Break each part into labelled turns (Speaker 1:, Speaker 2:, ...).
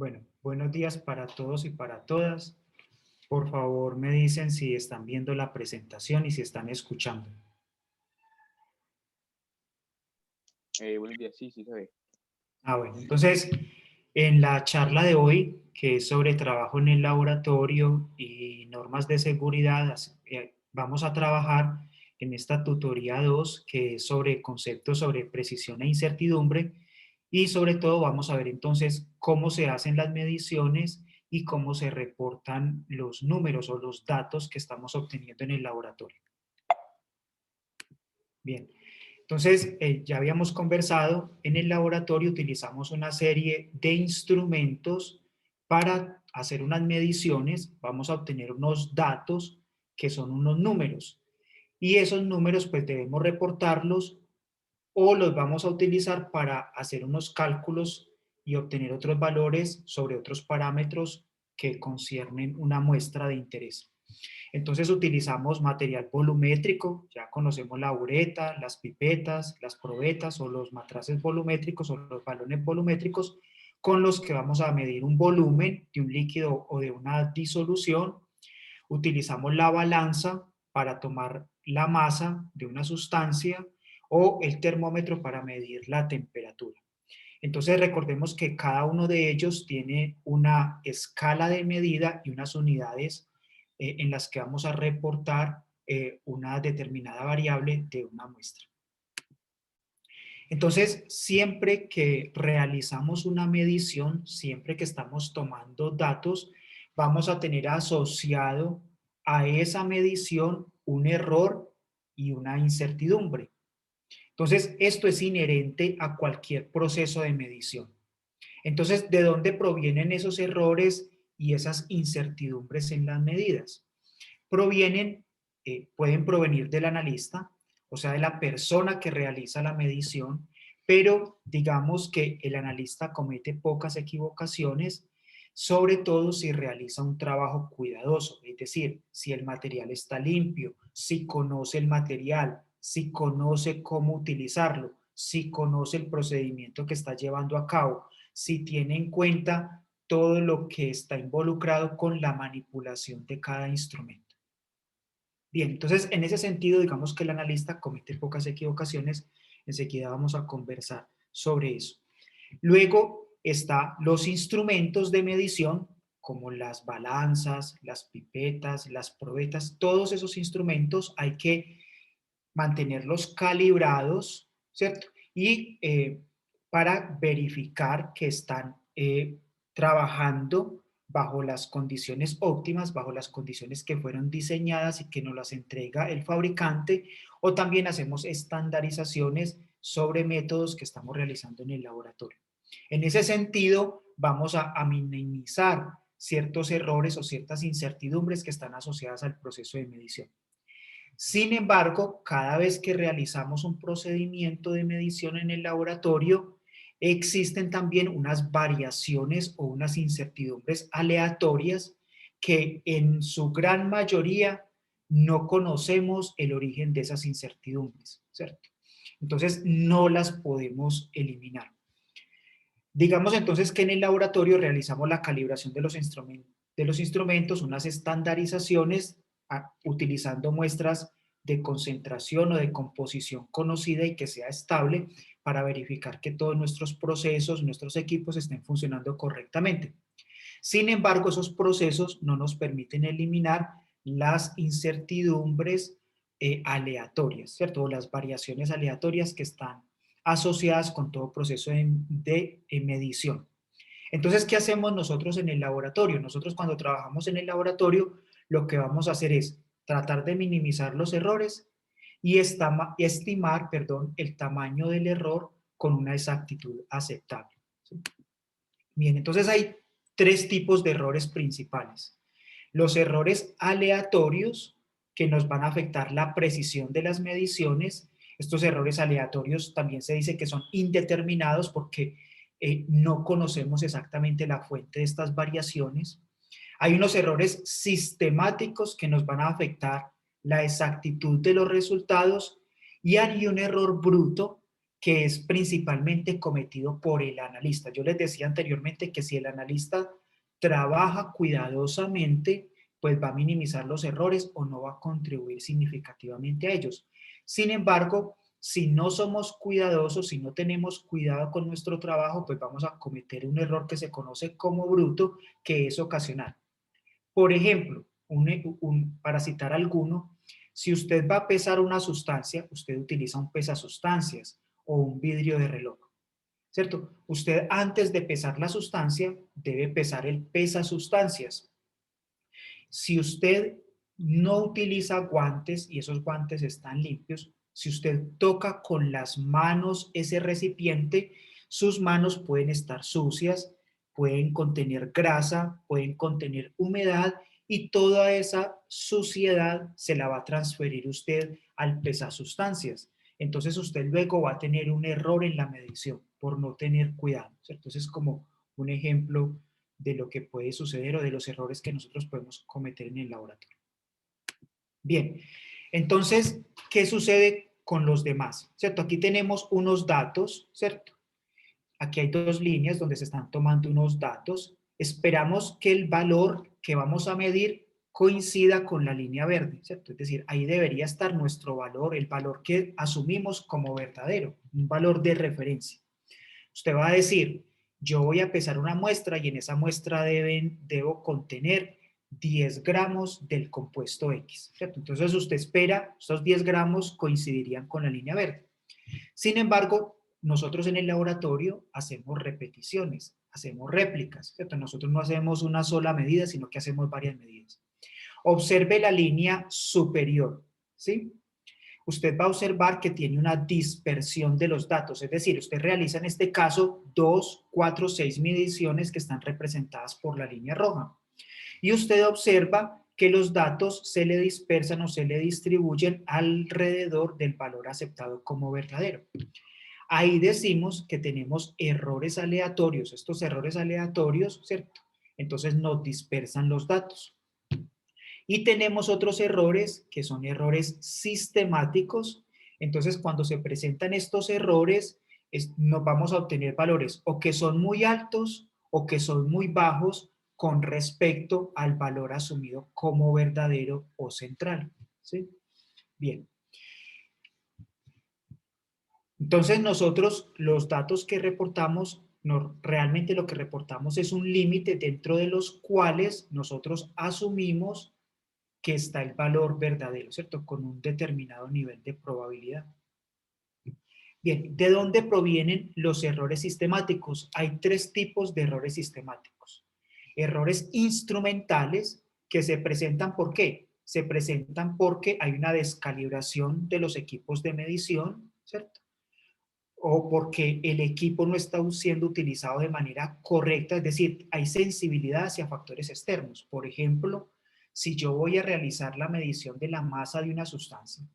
Speaker 1: Bueno, buenos días para todos y para todas. Por favor, me dicen si están viendo la presentación y si están escuchando.
Speaker 2: Buenos días, sí, sí se ve.
Speaker 1: Bueno, entonces, en la charla de hoy, que es sobre trabajo en el laboratorio y normas de seguridad, vamos a trabajar en esta tutoría 2, que es sobre conceptos sobre precisión e incertidumbre, y sobre todo vamos a ver entonces cómo se hacen las mediciones y cómo se reportan los números o los datos que estamos obteniendo en el laboratorio. Bien, entonces ya habíamos conversado, en el laboratorio utilizamos una serie de instrumentos para hacer unas mediciones, vamos a obtener unos datos que son unos números y esos números pues debemos reportarlos o los vamos a utilizar para hacer unos cálculos y obtener otros valores sobre otros parámetros que conciernen una muestra de interés. Entonces utilizamos material volumétrico, ya conocemos la bureta, las pipetas, las probetas o los matraces volumétricos o los balones volumétricos con los que vamos a medir un volumen de un líquido o de una disolución. Utilizamos la balanza para tomar la masa de una sustancia o el termómetro para medir la temperatura. Entonces recordemos que cada uno de ellos tiene una escala de medida y unas unidades en las que vamos a reportar una determinada variable de una muestra. Entonces, siempre que realizamos una medición, siempre que estamos tomando datos, vamos a tener asociado a esa medición un error y una incertidumbre. Entonces, esto es inherente a cualquier proceso de medición. Entonces, ¿de dónde provienen esos errores y esas incertidumbres en las medidas? Pueden provenir del analista, o sea, de la persona que realiza la medición, pero digamos que el analista comete pocas equivocaciones, sobre todo si realiza un trabajo cuidadoso, es decir, si el material está limpio, si conoce el material, si conoce cómo utilizarlo, si conoce el procedimiento que está llevando a cabo, si tiene en cuenta todo lo que está involucrado con la manipulación de cada instrumento. Bien, entonces en ese sentido, digamos que el analista comete pocas equivocaciones, enseguida vamos a conversar sobre eso. Luego están los instrumentos de medición, como las balanzas, las pipetas, las probetas, todos esos instrumentos hay que mantenerlos calibrados, ¿cierto? Y para verificar que están trabajando bajo las condiciones óptimas, bajo las condiciones que fueron diseñadas y que nos las entrega el fabricante, o también hacemos estandarizaciones sobre métodos que estamos realizando en el laboratorio. En ese sentido, vamos a minimizar ciertos errores o ciertas incertidumbres que están asociadas al proceso de medición. Sin embargo, cada vez que realizamos un procedimiento de medición en el laboratorio, existen también unas variaciones o unas incertidumbres aleatorias que en su gran mayoría no conocemos el origen de esas incertidumbres, ¿cierto? Entonces, no las podemos eliminar. Digamos entonces que en el laboratorio realizamos la calibración de los instrumentos, unas estandarizaciones utilizando muestras de concentración o de composición conocida y que sea estable para verificar que todos nuestros procesos, nuestros equipos estén funcionando correctamente. Sin embargo, esos procesos no nos permiten eliminar las incertidumbres aleatorias, ¿cierto? O las variaciones aleatorias que están asociadas con todo proceso de medición. Entonces, ¿qué hacemos nosotros en el laboratorio? Nosotros cuando trabajamos en el laboratorio, lo que vamos a hacer es tratar de minimizar los errores y estimar, el tamaño del error con una exactitud aceptable. ¿Sí? Bien, entonces hay tres tipos de errores principales. Los errores aleatorios, que nos van a afectar la precisión de las mediciones. Estos errores aleatorios también se dice que son indeterminados porque no conocemos exactamente la fuente de estas variaciones. Hay unos errores sistemáticos que nos van a afectar la exactitud de los resultados y hay un error bruto que es principalmente cometido por el analista. Yo les decía anteriormente que si el analista trabaja cuidadosamente, pues va a minimizar los errores o no va a contribuir significativamente a ellos. Sin embargo, si no somos cuidadosos, si no tenemos cuidado con nuestro trabajo, pues vamos a cometer un error que se conoce como bruto, que es ocasional. Por ejemplo, para citar alguno, si usted va a pesar una sustancia, usted utiliza un pesasustancias o un vidrio de reloj, ¿cierto? Usted antes de pesar la sustancia debe pesar el pesasustancias. Si usted no utiliza guantes y esos guantes están limpios, si usted toca con las manos ese recipiente, sus manos pueden estar sucias, pueden contener grasa, pueden contener humedad y toda esa suciedad se la va a transferir usted al pesasustancias. Entonces usted luego va a tener un error en la medición por no tener cuidado. Entonces es como un ejemplo de lo que puede suceder o de los errores que nosotros podemos cometer en el laboratorio. Bien, entonces, ¿qué sucede con los demás? ¿Cierto? Aquí tenemos unos datos, ¿cierto? Aquí hay dos líneas donde se están tomando unos datos. Esperamos que el valor que vamos a medir coincida con la línea verde, ¿cierto? Es decir, ahí debería estar nuestro valor, el valor que asumimos como verdadero, un valor de referencia. Usted va a decir, yo voy a pesar una muestra y en esa muestra debo contener 10 gramos del compuesto X, ¿cierto? Entonces usted espera, estos 10 gramos coincidirían con la línea verde. Sin embargo, nosotros en el laboratorio hacemos repeticiones, hacemos réplicas, ¿cierto? Nosotros no hacemos una sola medida, sino que hacemos varias medidas. Observe la línea superior, ¿sí? Usted va a observar que tiene una dispersión de los datos, es decir, usted realiza en este caso 2, 4, 6 mediciones que están representadas por la línea roja. Y usted observa que los datos se le dispersan o se le distribuyen alrededor del valor aceptado como verdadero. Ahí decimos que tenemos errores aleatorios, estos errores aleatorios, ¿cierto? Entonces nos dispersan los datos. Y tenemos otros errores que son errores sistemáticos. Entonces, cuando se presentan estos errores, nos vamos a obtener valores o que son muy altos o que son muy bajos con respecto al valor asumido como verdadero o central. ¿Sí? Bien. Entonces, nosotros los datos que reportamos, realmente lo que reportamos es un límite dentro de los cuales nosotros asumimos que está el valor verdadero, ¿cierto? Con un determinado nivel de probabilidad. Bien, ¿de dónde provienen los errores sistemáticos? Hay tres tipos de errores sistemáticos. Errores instrumentales que se presentan, ¿por qué? Se presentan porque hay una descalibración de los equipos de medición, ¿cierto? O porque el equipo no está siendo utilizado de manera correcta, es decir, hay sensibilidad hacia factores externos. Por ejemplo, si yo voy a realizar la medición de la masa de una sustancia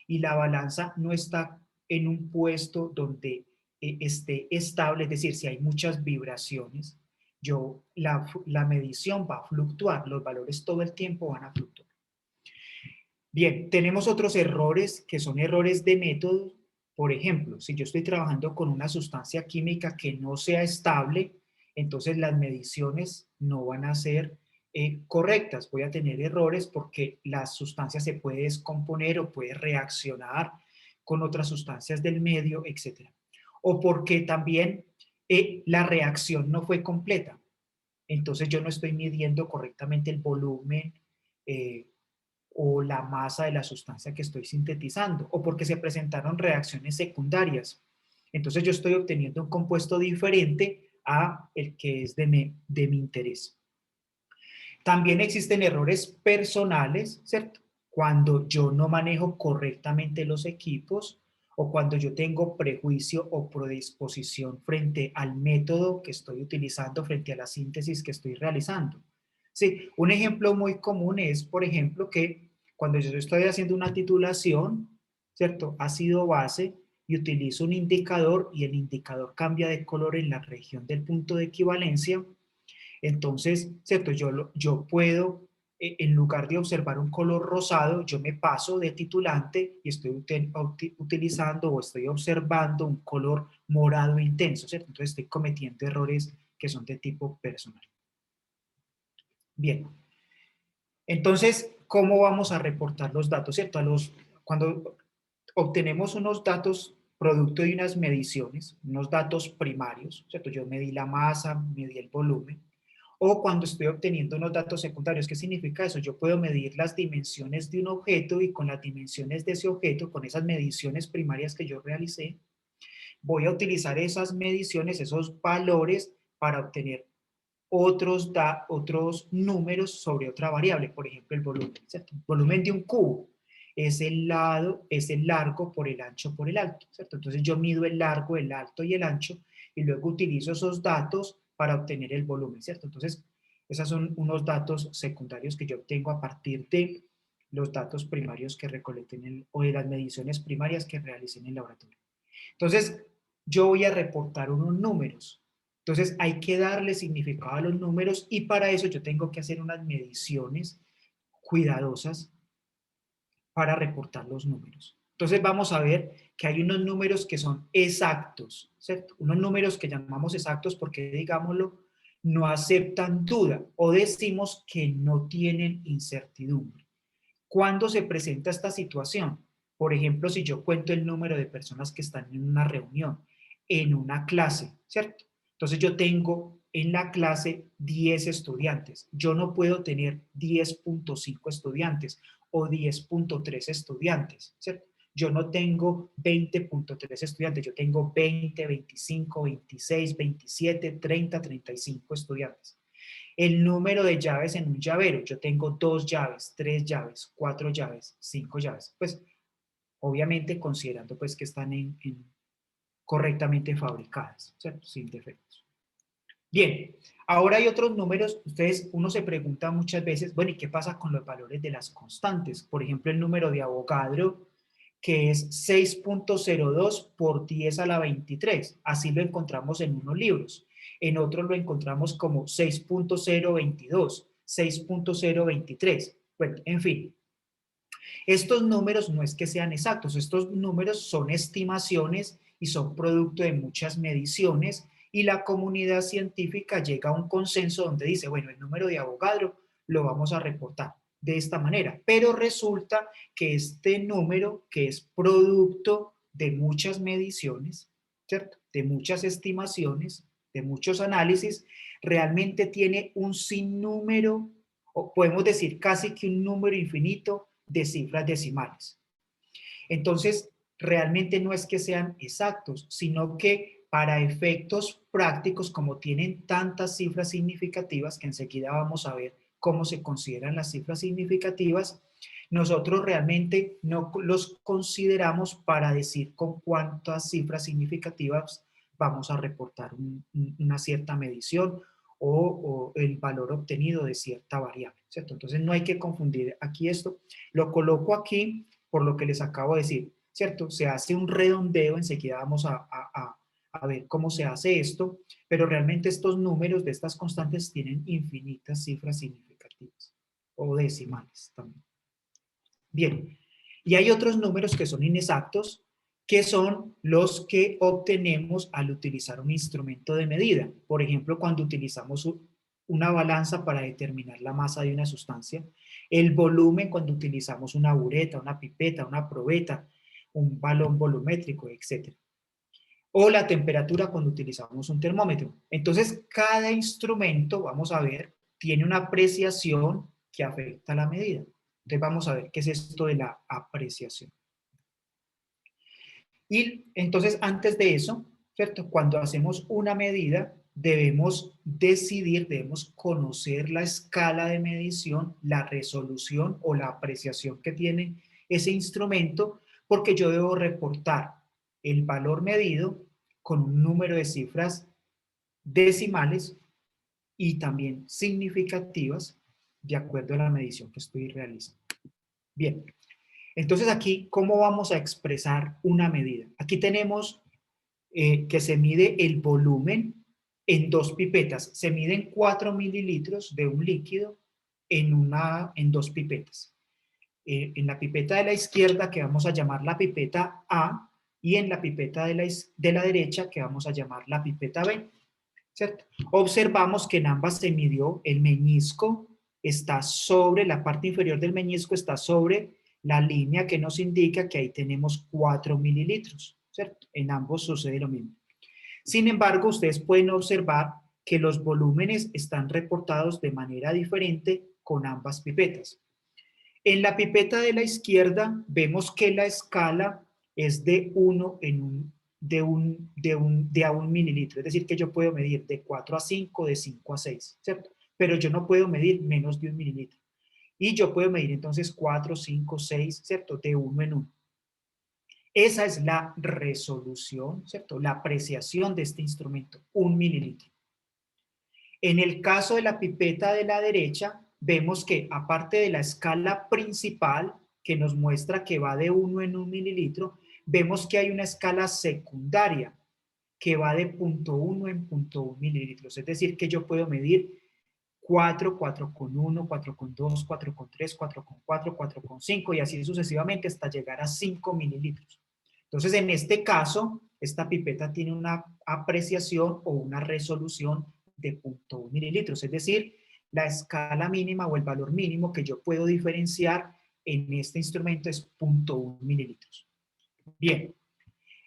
Speaker 1: y la balanza no está en un puesto donde esté estable, es decir, si hay muchas vibraciones, la medición va a fluctuar, los valores todo el tiempo van a fluctuar. Bien, tenemos otros errores que son errores de método. Por ejemplo, si yo estoy trabajando con una sustancia química que no sea estable, entonces las mediciones no van a ser correctas. Voy a tener errores porque la sustancia se puede descomponer o puede reaccionar con otras sustancias del medio, etc. O porque también la reacción no fue completa. Entonces yo no estoy midiendo correctamente el volumen, o la masa de la sustancia que estoy sintetizando, o porque se presentaron reacciones secundarias. Entonces yo estoy obteniendo un compuesto diferente a el que es de mi interés. También existen errores personales, ¿cierto? Cuando yo no manejo correctamente los equipos o cuando yo tengo prejuicio o predisposición frente al método que estoy utilizando, frente a la síntesis que estoy realizando. Sí, un ejemplo muy común es, por ejemplo, que cuando yo estoy haciendo una titulación, ¿cierto? Ácido-base, y utilizo un indicador y el indicador cambia de color en la región del punto de equivalencia, entonces, ¿cierto? Yo puedo en lugar de observar un color rosado, yo me paso de titulante y estoy utilizando o estoy observando un color morado intenso, ¿cierto? Entonces estoy cometiendo errores que son de tipo personal. Bien, entonces, ¿cómo vamos a reportar los datos, ¿cierto? Cuando obtenemos unos datos producto de unas mediciones, unos datos primarios, ¿cierto? Yo medí la masa, medí el volumen, o cuando estoy obteniendo unos datos secundarios. ¿Qué significa eso? Yo puedo medir las dimensiones de un objeto y con las dimensiones de ese objeto, con esas mediciones primarias que yo realicé, voy a utilizar esas mediciones, esos valores para obtener otros números sobre otra variable, por ejemplo el volumen, ¿cierto? El volumen de un cubo es el largo por el ancho por el alto, ¿cierto? Entonces yo mido el largo, el alto y el ancho y luego utilizo esos datos para obtener el volumen, ¿cierto? Entonces, esos son unos datos secundarios que yo obtengo a partir de los datos primarios que recolecten o de las mediciones primarias que realicen en el laboratorio. Entonces, yo voy a reportar unos números. Entonces, hay que darle significado a los números y para eso yo tengo que hacer unas mediciones cuidadosas para reportar los números. Entonces, vamos a ver que hay unos números que son exactos, ¿cierto? Unos números que llamamos exactos porque, digámoslo, no aceptan duda o decimos que no tienen incertidumbre. ¿Cuándo se presenta esta situación? Por ejemplo, si yo cuento el número de personas que están en una reunión, en una clase, ¿cierto? Entonces yo tengo en la clase 10 estudiantes. Yo no puedo tener 10.5 estudiantes o 10.3 estudiantes, ¿cierto? Yo no tengo 20.3 estudiantes, yo tengo 20, 25, 26, 27, 30, 35 estudiantes. El número de llaves en un llavero, yo tengo 2 llaves, 3 llaves, 4 llaves, 5 llaves, pues obviamente considerando pues que están correctamente fabricadas, ¿cierto? Sin defectos. Bien, ahora hay otros números, uno se pregunta muchas veces, bueno, ¿y qué pasa con los valores de las constantes? Por ejemplo, el número de Avogadro, que es 6.02 por 10 a la 23, así lo encontramos en unos libros, en otros lo encontramos como 6.022, 6.023, bueno, en fin. Estos números no es que sean exactos, estos números son estimaciones y son producto de muchas mediciones y la comunidad científica llega a un consenso donde dice, bueno, el número de Avogadro lo vamos a reportar de esta manera, pero resulta que este número, que es producto de muchas mediciones, ¿cierto? De muchas estimaciones, de muchos análisis, realmente tiene un sinnúmero, o podemos decir casi que un número infinito de cifras decimales. Entonces, realmente no es que sean exactos, sino que para efectos prácticos, como tienen tantas cifras significativas, que enseguida vamos a ver cómo se consideran las cifras significativas, nosotros realmente no los consideramos para decir con cuántas cifras significativas vamos a reportar una cierta medición o el valor obtenido de cierta variable, ¿cierto? Entonces no hay que confundir aquí esto. Lo coloco aquí por lo que les acabo de decir, ¿cierto? Se hace un redondeo, enseguida vamos a ver cómo se hace esto, pero realmente estos números de estas constantes tienen infinitas cifras significativas o decimales también. Bien, y hay otros números que son inexactos, que son los que obtenemos al utilizar un instrumento de medida. Por ejemplo, cuando utilizamos una balanza para determinar la masa de una sustancia, el volumen cuando utilizamos una bureta, una pipeta, una probeta, un balón volumétrico, etc. O la temperatura cuando utilizamos un termómetro. Entonces, cada instrumento, vamos a ver, tiene una apreciación que afecta a la medida. Entonces, vamos a ver qué es esto de la apreciación. Y entonces, antes de eso, ¿cierto? Cuando hacemos una medida, debemos decidir, debemos conocer la escala de medición, la resolución o la apreciación que tiene ese instrumento, porque yo debo reportar el valor medido con un número de cifras decimales y también significativas de acuerdo a la medición que estoy realizando. Bien, entonces aquí, ¿cómo vamos a expresar una medida? Aquí tenemos que se mide el volumen en 2 pipetas. Se miden 4 mililitros de un líquido en dos pipetas. En la pipeta de la izquierda, que vamos a llamar la pipeta A, y en la pipeta de la derecha, que vamos a llamar la pipeta B, ¿cierto? Observamos que en ambas se midió el meñisco, está sobre, la parte inferior del meñisco está sobre la línea que nos indica que ahí tenemos 4 mililitros, ¿cierto? En ambos sucede lo mismo. Sin embargo, ustedes pueden observar que los volúmenes están reportados de manera diferente con ambas pipetas. En la pipeta de la izquierda vemos que la escala es de 1 de a 1 mililitro, es decir, que yo puedo medir de 4 a 5, de 5 a 6, ¿cierto? Pero yo no puedo medir menos de 1 mililitro. Y yo puedo medir entonces 4, 5, 6, ¿cierto? De 1 en 1. Esa es la resolución, ¿cierto? La apreciación de este instrumento, 1 mililitro. En el caso de la pipeta de la derecha, vemos que aparte de la escala principal, que nos muestra que va de 1 en 1 mililitro, vemos que hay una escala secundaria que va de 0.1 en 0.1 mililitros. Es decir, que yo puedo medir 4, 4,1, 4,2, 4,3, 4,4, 4,5 y así sucesivamente hasta llegar a 5 mililitros. Entonces, en este caso, esta pipeta tiene una apreciación o una resolución de 0.1 mililitros, es decir, la escala mínima o el valor mínimo que yo puedo diferenciar en este instrumento es 0.1 mililitros. Bien,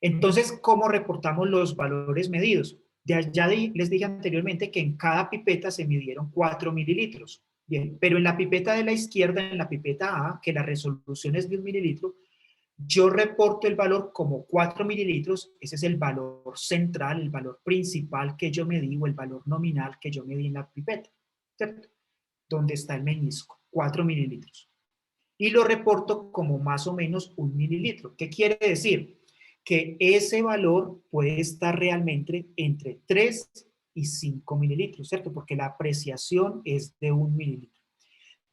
Speaker 1: entonces, ¿cómo reportamos los valores medidos? Ya les dije anteriormente que en cada pipeta se midieron 4 mililitros. Bien, pero en la pipeta de la izquierda, en la pipeta A, que la resolución es de 1 mililitro, yo reporto el valor como 4 mililitros, ese es el valor central, el valor principal que yo medí o el valor nominal que yo medí en la pipeta, ¿cierto? Donde está el meñisco, 4 mililitros. Y lo reporto como más o menos 1 mililitro. ¿Qué quiere decir? Que ese valor puede estar realmente entre 3 y 5 mililitros, ¿cierto? Porque la apreciación es de 1 mililitro.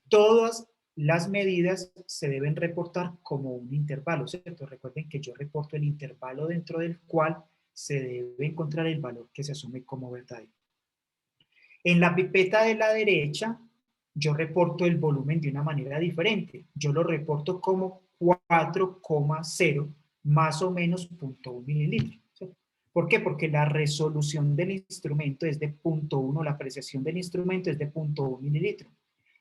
Speaker 1: Todas las medidas se deben reportar como un intervalo, ¿cierto? Recuerden que yo reporto el intervalo dentro del cual se debe encontrar el valor que se asume como verdadero. En la pipeta de la derecha, yo reporto el volumen de una manera diferente. Yo lo reporto como 4,0 más o menos 0.1 mililitro. ¿Sí? ¿Por qué? Porque la resolución del instrumento es de 0.1, la apreciación del instrumento es de 0.1 mililitro.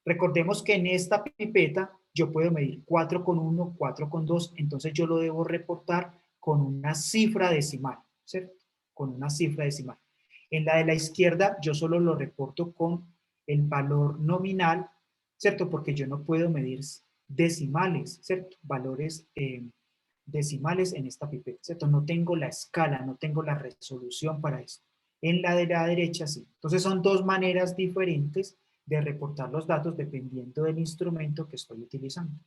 Speaker 1: Recordemos que en esta pipeta yo puedo medir 4,1, 4,2, entonces yo lo debo reportar con una cifra decimal, ¿cierto? Con una cifra decimal. En la de la izquierda yo solo lo reporto con el valor nominal, ¿cierto? Porque yo no puedo medir decimales, ¿cierto? Valores decimales en esta pipeta, ¿cierto? No tengo la escala, no tengo la resolución para esto. En la de la derecha sí. Entonces son dos maneras diferentes de reportar los datos dependiendo del instrumento que estoy utilizando.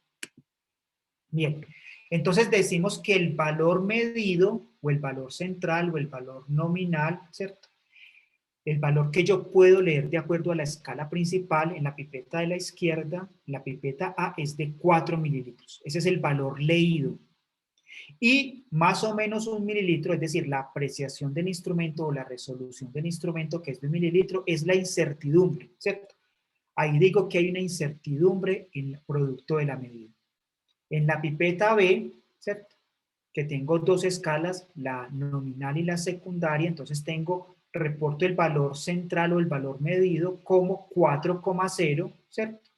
Speaker 1: Bien, entonces decimos que el valor medido o el valor central o el valor nominal, ¿cierto? El valor que yo puedo leer de acuerdo a la escala principal en la pipeta de la izquierda, la pipeta A es de 4 mililitros. Ese es el valor leído. Y más o menos 1 mililitro, es decir, la apreciación del instrumento o la resolución del instrumento, que es de 1 mililitro, es la incertidumbre, ¿cierto? Ahí digo que hay una incertidumbre en el producto de la medida. En la pipeta B, ¿cierto? Que tengo dos escalas, la nominal y la secundaria, entonces reporto el valor central o el valor medido como 4,0, ¿cierto?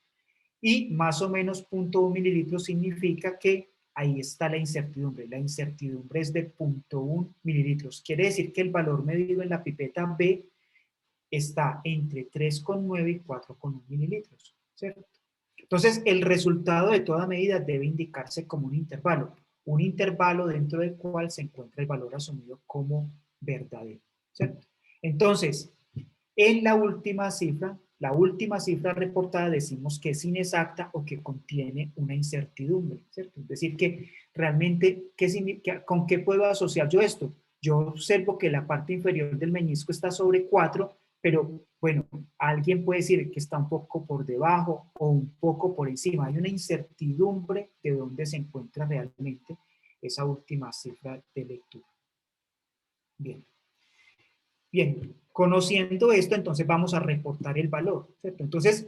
Speaker 1: Y más o menos 0.1 mililitros significa que ahí está la incertidumbre. La incertidumbre es de 0.1 mililitros. Quiere decir que el valor medido en la pipeta B está entre 3,9 y 4,1 mililitros, ¿cierto? Entonces, el resultado de toda medida debe indicarse como un intervalo dentro del cual se encuentra el valor asumido como verdadero, ¿cierto? Entonces, en la última cifra reportada decimos que es inexacta o que contiene una incertidumbre, ¿cierto? Es decir, que realmente, ¿con qué puedo asociar yo esto? Yo observo que la parte inferior del meñisco está sobre 4, pero bueno, alguien puede decir que está un poco por debajo o un poco por encima. Hay una incertidumbre de dónde se encuentra realmente esa última cifra de lectura. Bien. Bien, conociendo esto, entonces vamos a reportar el valor, ¿cierto? Entonces,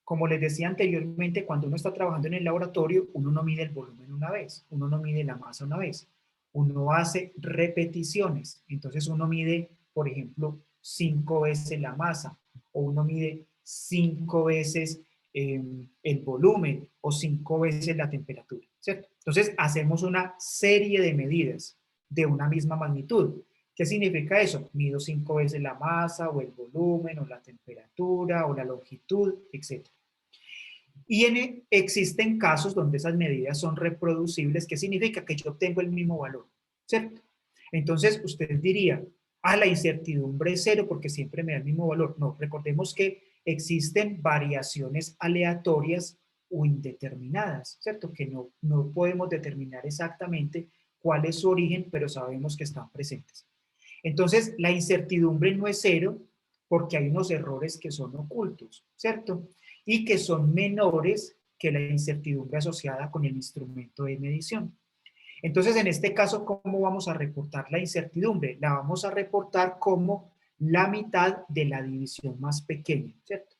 Speaker 1: Como les decía anteriormente, cuando uno está trabajando en el laboratorio, uno no mide el volumen una vez, uno no mide la masa una vez, uno hace repeticiones. Entonces uno mide, por ejemplo, 5 veces la masa, o uno mide 5 veces el volumen, o 5 veces la temperatura, ¿cierto? Entonces hacemos una serie de medidas de una misma magnitud. ¿Qué significa eso? Mido 5 veces la masa, o el volumen, o la temperatura, o la longitud, etc. Y existen casos donde esas medidas son reproducibles, que significa que yo obtengo el mismo valor, ¿cierto? Entonces, usted diría, la incertidumbre es cero porque siempre me da el mismo valor. No, recordemos que existen variaciones aleatorias o indeterminadas, ¿cierto? Que no podemos determinar exactamente cuál es su origen, pero sabemos que están presentes. Entonces, la incertidumbre no es cero porque hay unos errores que son ocultos, ¿cierto? Y que son menores que la incertidumbre asociada con el instrumento de medición. Entonces, en este caso, ¿cómo vamos a reportar la incertidumbre? La vamos a reportar como la mitad de la división más pequeña, ¿cierto?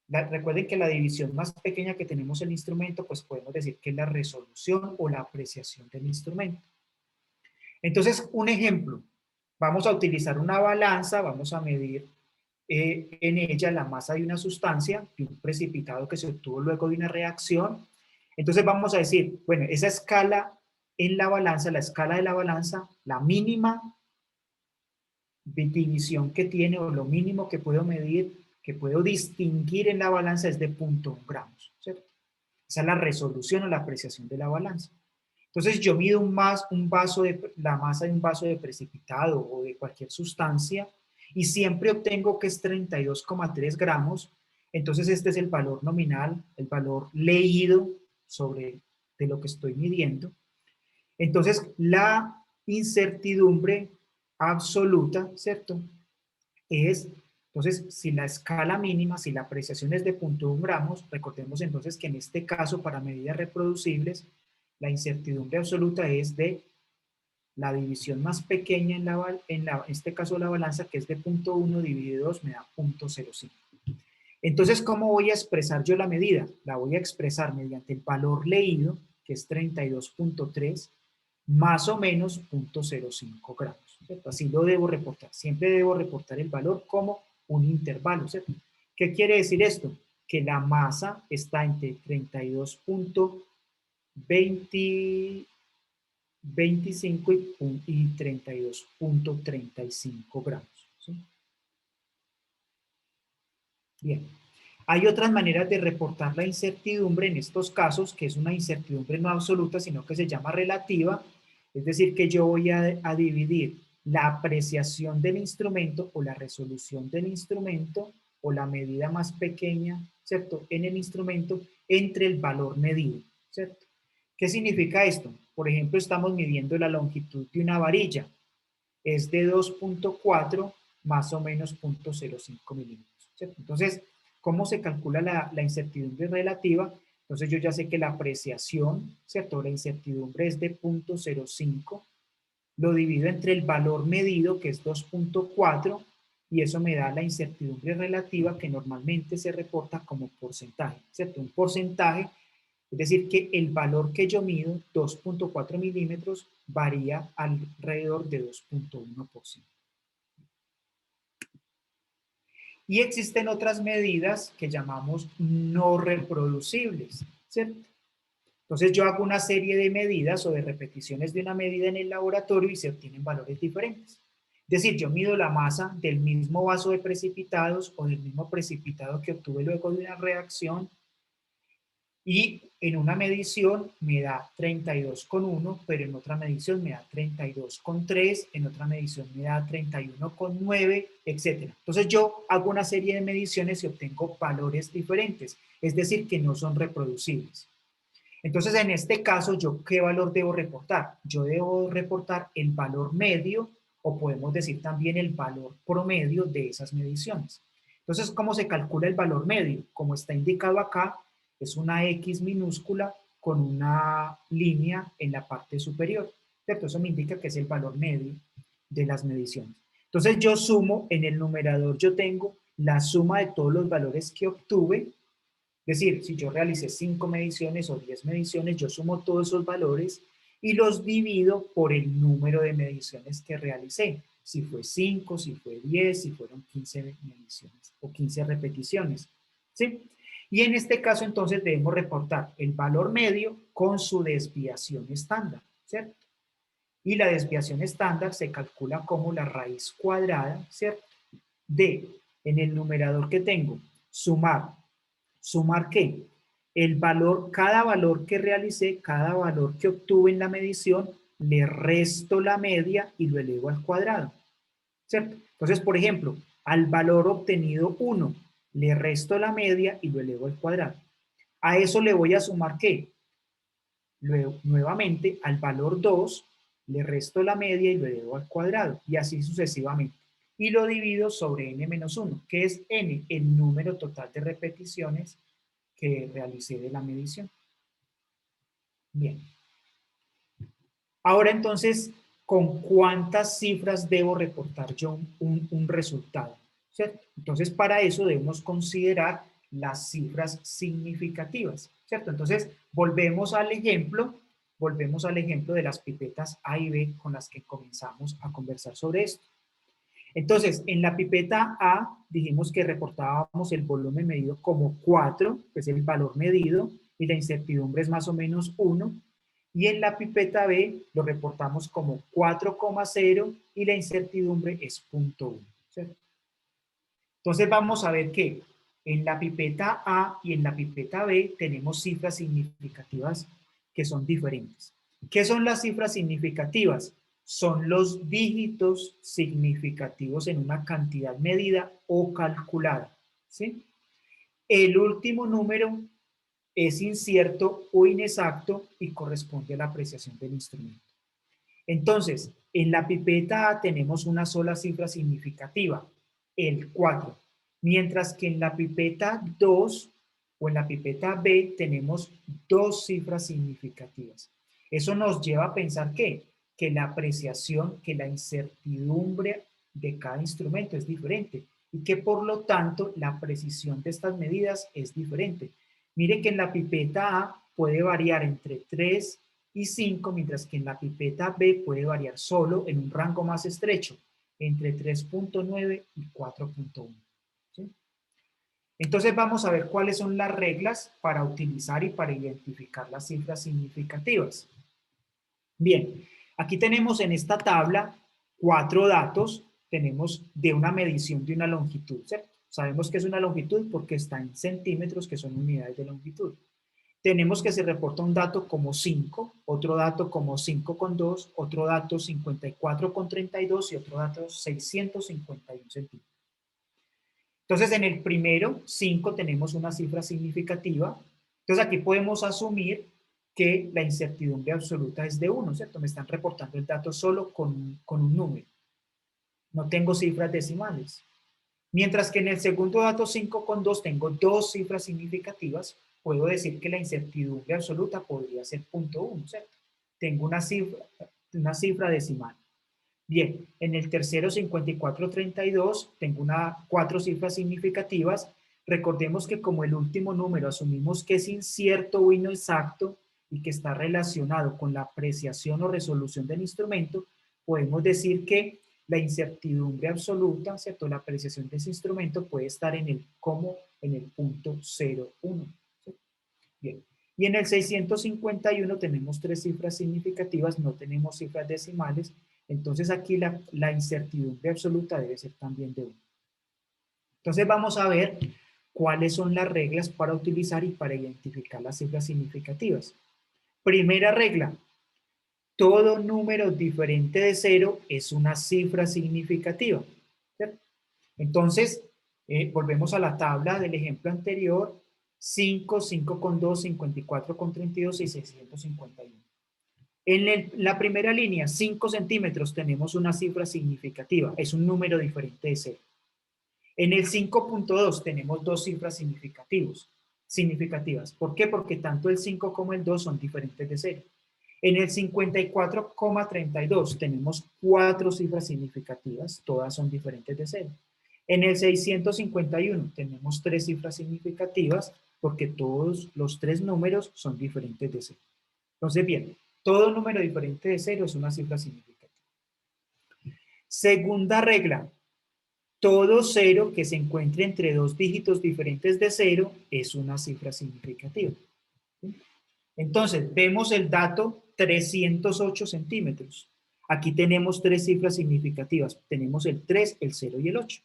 Speaker 1: Recuerden que la división más pequeña que tenemos en el instrumento, pues podemos decir que es la resolución o la apreciación del instrumento. Entonces, un ejemplo, vamos a utilizar una balanza, vamos a medir en ella la masa de una sustancia, de un precipitado que se obtuvo luego de una reacción. Entonces vamos a decir, bueno, esa escala en la balanza, la escala de la balanza, la mínima división que tiene o lo mínimo que puedo medir, que puedo distinguir en la balanza es de 0.1 gramos, ¿cierto? Esa es la resolución o la apreciación de la balanza. Entonces yo mido la masa de un vaso de precipitado o de cualquier sustancia y siempre obtengo que es 32,3 gramos. Entonces este es el valor nominal, el valor leído de lo que estoy midiendo. Entonces la incertidumbre absoluta, ¿cierto? Entonces, si la escala mínima, si la apreciación es de 0.1 gramos, recordemos entonces que en este caso, para medidas reproducibles, la incertidumbre absoluta es de la división más pequeña en este caso la balanza, que es de 0.1 dividido 2, me da 0.05. Entonces, ¿cómo voy a expresar yo la medida? La voy a expresar mediante el valor leído, que es 32,3, más o menos 0.05 gramos, ¿cierto? Así lo debo reportar. Siempre debo reportar el valor como un intervalo, ¿cierto? ¿Qué quiere decir esto? Que la masa está entre 32,25 y 32,35 gramos, ¿sí? Bien. Hay otras maneras de reportar la incertidumbre en estos casos, que es una incertidumbre no absoluta, sino que se llama relativa, es decir, que yo voy a dividir la apreciación del instrumento o la resolución del instrumento o la medida más pequeña, ¿cierto?, en el instrumento entre el valor medido, ¿cierto? ¿Qué significa esto? Por ejemplo, estamos midiendo la longitud de una varilla, es de 2,4 más o menos 0.05 milímetros, ¿cierto? Entonces, ¿cómo se calcula la incertidumbre relativa? Entonces yo ya sé que la apreciación, ¿cierto? La incertidumbre es de 0.05, lo divido entre el valor medido, que es 2,4, y eso me da la incertidumbre relativa, que normalmente se reporta como porcentaje, ¿cierto? Un porcentaje, es decir, que el valor que yo mido, 2,4 milímetros, varía alrededor de 2,1%. Y existen otras medidas que llamamos no reproducibles, ¿cierto? Entonces yo hago una serie de medidas o de repeticiones de una medida en el laboratorio y se obtienen valores diferentes. Es decir, yo mido la masa del mismo vaso de precipitados o del mismo precipitado que obtuve luego de una reacción y en una medición me da 32,1, pero en otra medición me da 32,3, en otra medición me da 31,9, etc. Entonces yo hago una serie de mediciones y obtengo valores diferentes, es decir, que no son reproducibles. Entonces, en este caso, ¿yo qué valor debo reportar? Yo debo reportar el valor medio, o podemos decir también el valor promedio de esas mediciones. Entonces, ¿cómo se calcula el valor medio? Como está indicado acá, es una X minúscula con una línea en la parte superior, ¿cierto? Eso me indica que es el valor medio de las mediciones. Entonces, yo sumo, en el numerador yo tengo la suma de todos los valores que obtuve, Es decir, si yo realicé 5 mediciones o 10 mediciones, yo sumo todos esos valores y los divido por el número de mediciones que realicé. Si fue 5, si fue 10, si fueron 15 mediciones o 15 repeticiones. ¿Sí? Y en este caso, entonces, debemos reportar el valor medio con su desviación estándar, ¿cierto? Y la desviación estándar se calcula como la raíz cuadrada, ¿cierto? De, en el numerador que tengo, sumar. ¿Sumar qué? El valor, cada valor que realicé, cada valor que obtuve en la medición, le resto la media y lo elevo al cuadrado, ¿cierto? Entonces, por ejemplo, al valor obtenido 1, le resto la media y lo elevo al cuadrado. A eso le voy a sumar ¿qué? Luego, nuevamente, al valor 2, le resto la media y lo elevo al cuadrado, y así sucesivamente. Y lo divido sobre n-1, que es n, el número total de repeticiones que realicé de la medición. Bien. Ahora entonces, ¿con cuántas cifras debo reportar yo un resultado? ¿Cierto? Entonces, para eso debemos considerar las cifras significativas, ¿cierto? Entonces, volvemos al ejemplo de las pipetas A y B con las que comenzamos a conversar sobre esto. Entonces, en la pipeta A dijimos que reportábamos el volumen medido como 4, que es el valor medido, y la incertidumbre es más o menos 1. Y en la pipeta B lo reportamos como 4,0 y la incertidumbre es 0,1. ¿Cierto? Entonces vamos a ver que en la pipeta A y en la pipeta B tenemos cifras significativas que son diferentes. ¿Qué son las cifras significativas? Son los dígitos significativos en una cantidad medida o calculada, ¿sí? El último número es incierto o inexacto y corresponde a la apreciación del instrumento. Entonces, en la pipeta A tenemos una sola cifra significativa, el 4, mientras que en la pipeta 2 o en la pipeta B tenemos dos cifras significativas. Eso nos lleva a pensar que la apreciación, que la incertidumbre de cada instrumento es diferente y que por lo tanto la precisión de estas medidas es diferente. Mire que en la pipeta A puede variar entre 3 y 5, mientras que en la pipeta B puede variar solo en un rango más estrecho, entre 3,9 y 4,1. ¿Sí? Entonces vamos a ver cuáles son las reglas para utilizar y para identificar las cifras significativas. Bien, aquí tenemos en esta tabla 4 datos. Tenemos de una medición de una longitud, ¿cierto? Sabemos que es una longitud porque está en centímetros, que son unidades de longitud. Tenemos que se reporta un dato como 5, otro dato como 5,2, otro dato 54,32 y otro dato 651 centímetros. Entonces, en el primero, 5, tenemos una cifra significativa. Entonces, aquí podemos asumir que la incertidumbre absoluta es de 1, ¿cierto? Me están reportando el dato solo con un número. No tengo cifras decimales. Mientras que en el segundo dato 5,2 tengo dos cifras significativas, puedo decir que la incertidumbre absoluta podría ser 0,1, ¿cierto? Tengo una cifra decimal. Bien, en el tercero 54,32 tengo cuatro cifras significativas. Recordemos que como el último número asumimos que es incierto o inexacto y que está relacionado con la apreciación o resolución del instrumento, podemos decir que la incertidumbre absoluta, ¿cierto? La apreciación de ese instrumento puede estar en el 0,01. ¿Sí? Bien. Y en el 651 tenemos tres cifras significativas, no tenemos cifras decimales, entonces aquí la incertidumbre absoluta debe ser también de 1. Entonces vamos a ver cuáles son las reglas para utilizar y para identificar las cifras significativas. Primera regla, todo número diferente de 0 es una cifra significativa. ¿Cierto? Entonces, volvemos a la tabla del ejemplo anterior, 5, 5,2, 54,32 y 651. En la primera línea, 5 centímetros, tenemos una cifra significativa, es un número diferente de 0. En el 5,2 tenemos dos cifras significativas. ¿Por qué? Porque tanto el 5 como el 2 son diferentes de 0. En el 54,32 tenemos cuatro cifras significativas, todas son diferentes de 0. En el 651 tenemos tres cifras significativas, porque todos los tres números son diferentes de 0. Entonces, bien, todo número diferente de 0 es una cifra significativa. Segunda regla, todo 0 que se encuentre entre dos dígitos diferentes de 0 es una cifra significativa. Entonces, vemos el dato 308 centímetros. Aquí tenemos tres cifras significativas. Tenemos el 3, el 0 y el 8.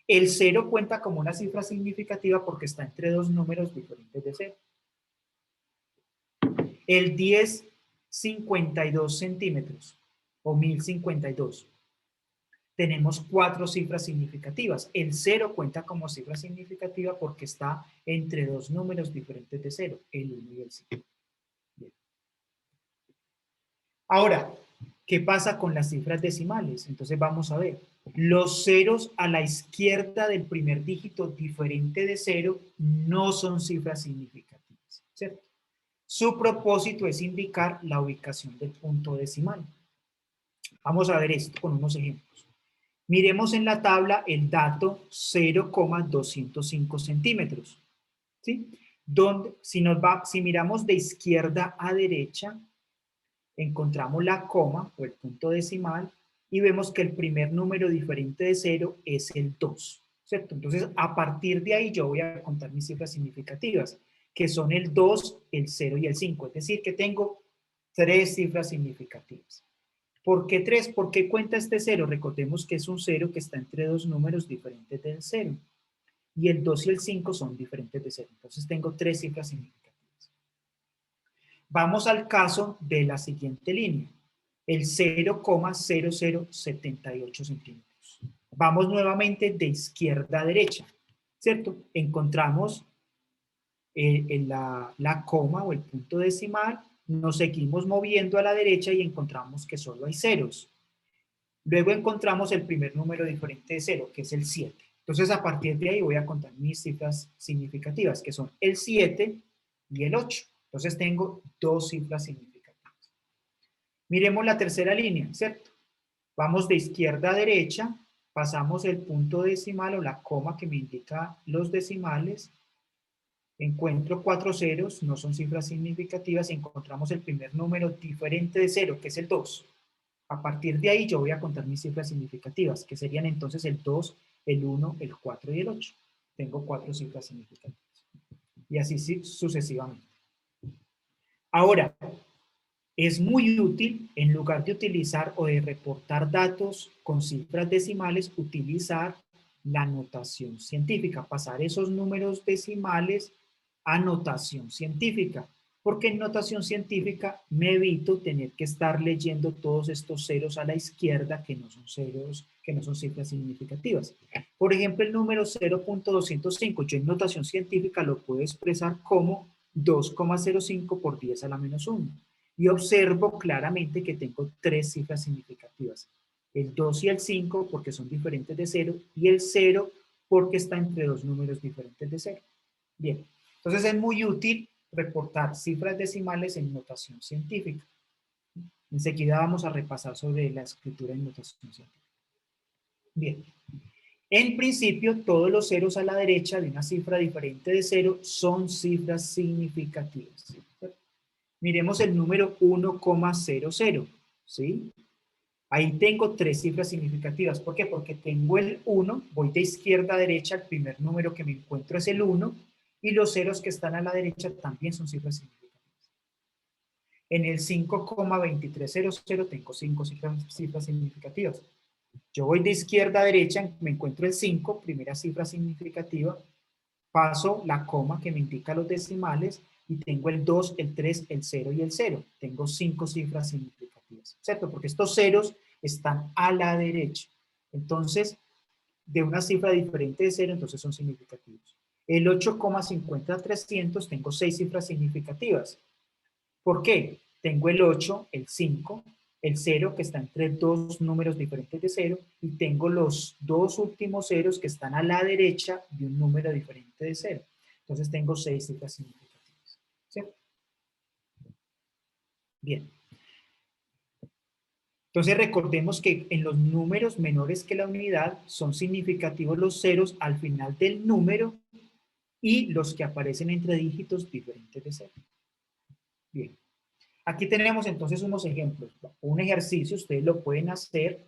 Speaker 1: El 0 cuenta como una cifra significativa porque está entre dos números diferentes de 0. El 10, 52 centímetros o 1052. Tenemos cuatro cifras significativas. El 0 cuenta como cifra significativa porque está entre dos números diferentes de 0, el 1 y el 5. Bien. Ahora, ¿qué pasa con las cifras decimales? Entonces vamos a ver. Los ceros a la izquierda del primer dígito diferente de 0 no son cifras significativas, ¿cierto? Su propósito es indicar la ubicación del punto decimal. Vamos a ver esto con unos ejemplos. Miremos en la tabla el dato 0,205 centímetros. ¿Sí? Donde, si miramos de izquierda a derecha, encontramos la coma o el punto decimal y vemos que el primer número diferente de 0 es el 2, ¿cierto? Entonces, a partir de ahí yo voy a contar mis cifras significativas, que son el 2, el 0 y el 5. Es decir, que tengo tres cifras significativas. ¿Por qué 3? ¿Por qué cuenta este 0? Recordemos que es un 0 que está entre dos números diferentes del 0. Y el 2 y el 5 son diferentes de 0. Entonces tengo tres cifras significativas. Vamos al caso de la siguiente línea, el 0,0078 centímetros. Vamos nuevamente de izquierda a derecha, ¿cierto? Encontramos la coma o el punto decimal, nos seguimos moviendo a la derecha y encontramos que solo hay ceros. Luego encontramos el primer número diferente de 0, que es el 7. Entonces, a partir de ahí voy a contar mis cifras significativas, que son el 7 y el 8. Entonces, tengo dos cifras significativas. Miremos la tercera línea, ¿cierto? Vamos de izquierda a derecha, pasamos el punto decimal o la coma que me indica los decimales, encuentro cuatro ceros, no son cifras significativas, y encontramos el primer número diferente de 0, que es el 2. A partir de ahí yo voy a contar mis cifras significativas, que serían entonces el 2, el 1, el 4 y el 8. Tengo cuatro cifras significativas. Y así sucesivamente. Ahora, es muy útil, en lugar de utilizar o de reportar datos con cifras decimales, utilizar la notación científica, pasar esos números decimales a notación científica, porque en notación científica me evito tener que estar leyendo todos estos ceros a la izquierda que no son ceros, que no son cifras significativas. Por ejemplo, el número 0.205, yo en notación científica lo puedo expresar como 2,05 por 10 a la menos 1. Y observo claramente que tengo tres cifras significativas. El 2 y el 5 porque son diferentes de 0 y el 0 porque está entre dos números diferentes de 0. Bien, entonces es muy útil reportar cifras decimales en notación científica. Enseguida vamos a repasar sobre la escritura en notación científica. Bien, en principio todos los ceros a la derecha de una cifra diferente de 0 son cifras significativas. Miremos el número 1,00, ¿sí? Ahí tengo tres cifras significativas. ¿Por qué? Porque tengo el 1, voy de izquierda a derecha, el primer número que me encuentro es el 1, y los ceros que están a la derecha también son cifras significativas. En el 5,2300 tengo cinco cifras significativas. Yo voy de izquierda a derecha, me encuentro el 5, primera cifra significativa, paso la coma que me indica los decimales y tengo el 2, el 3, el 0 y el 0. Tengo cinco cifras significativas, ¿cierto? Porque estos ceros están a la derecha. Entonces, de una cifra diferente de 0, entonces son significativos. El 8,50300 tengo seis cifras significativas. ¿Por qué? Tengo el 8, el 5, el 0 que está entre dos números diferentes de 0 y tengo los dos últimos ceros que están a la derecha de un número diferente de 0. Entonces tengo seis cifras significativas. ¿Sí? Bien. Entonces recordemos que en los números menores que la unidad son significativos los ceros al final del número y los que aparecen entre dígitos diferentes de 0. Bien. Aquí tenemos entonces unos ejemplos. Un ejercicio, ustedes lo pueden hacer.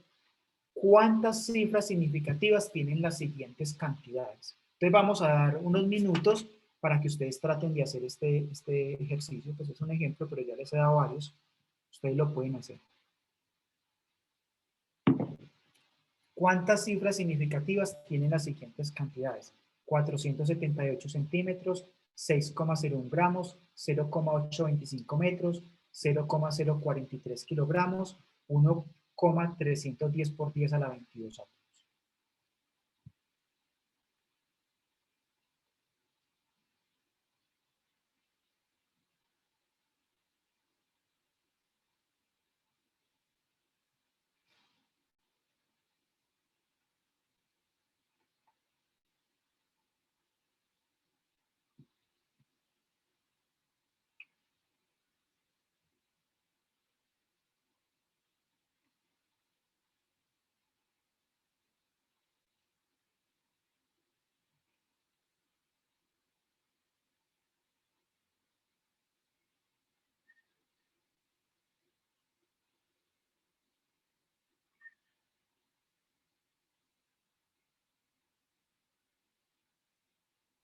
Speaker 1: ¿Cuántas cifras significativas tienen las siguientes cantidades? Entonces vamos a dar unos minutos para que ustedes traten de hacer este ejercicio. Pues es un ejemplo, pero ya les he dado varios. Ustedes lo pueden hacer. ¿Cuántas cifras significativas tienen las siguientes cantidades? 478 centímetros, 6,01 gramos, 0,825 metros, 0,043 kilogramos, 1,310 por 10 a la 22 átomos.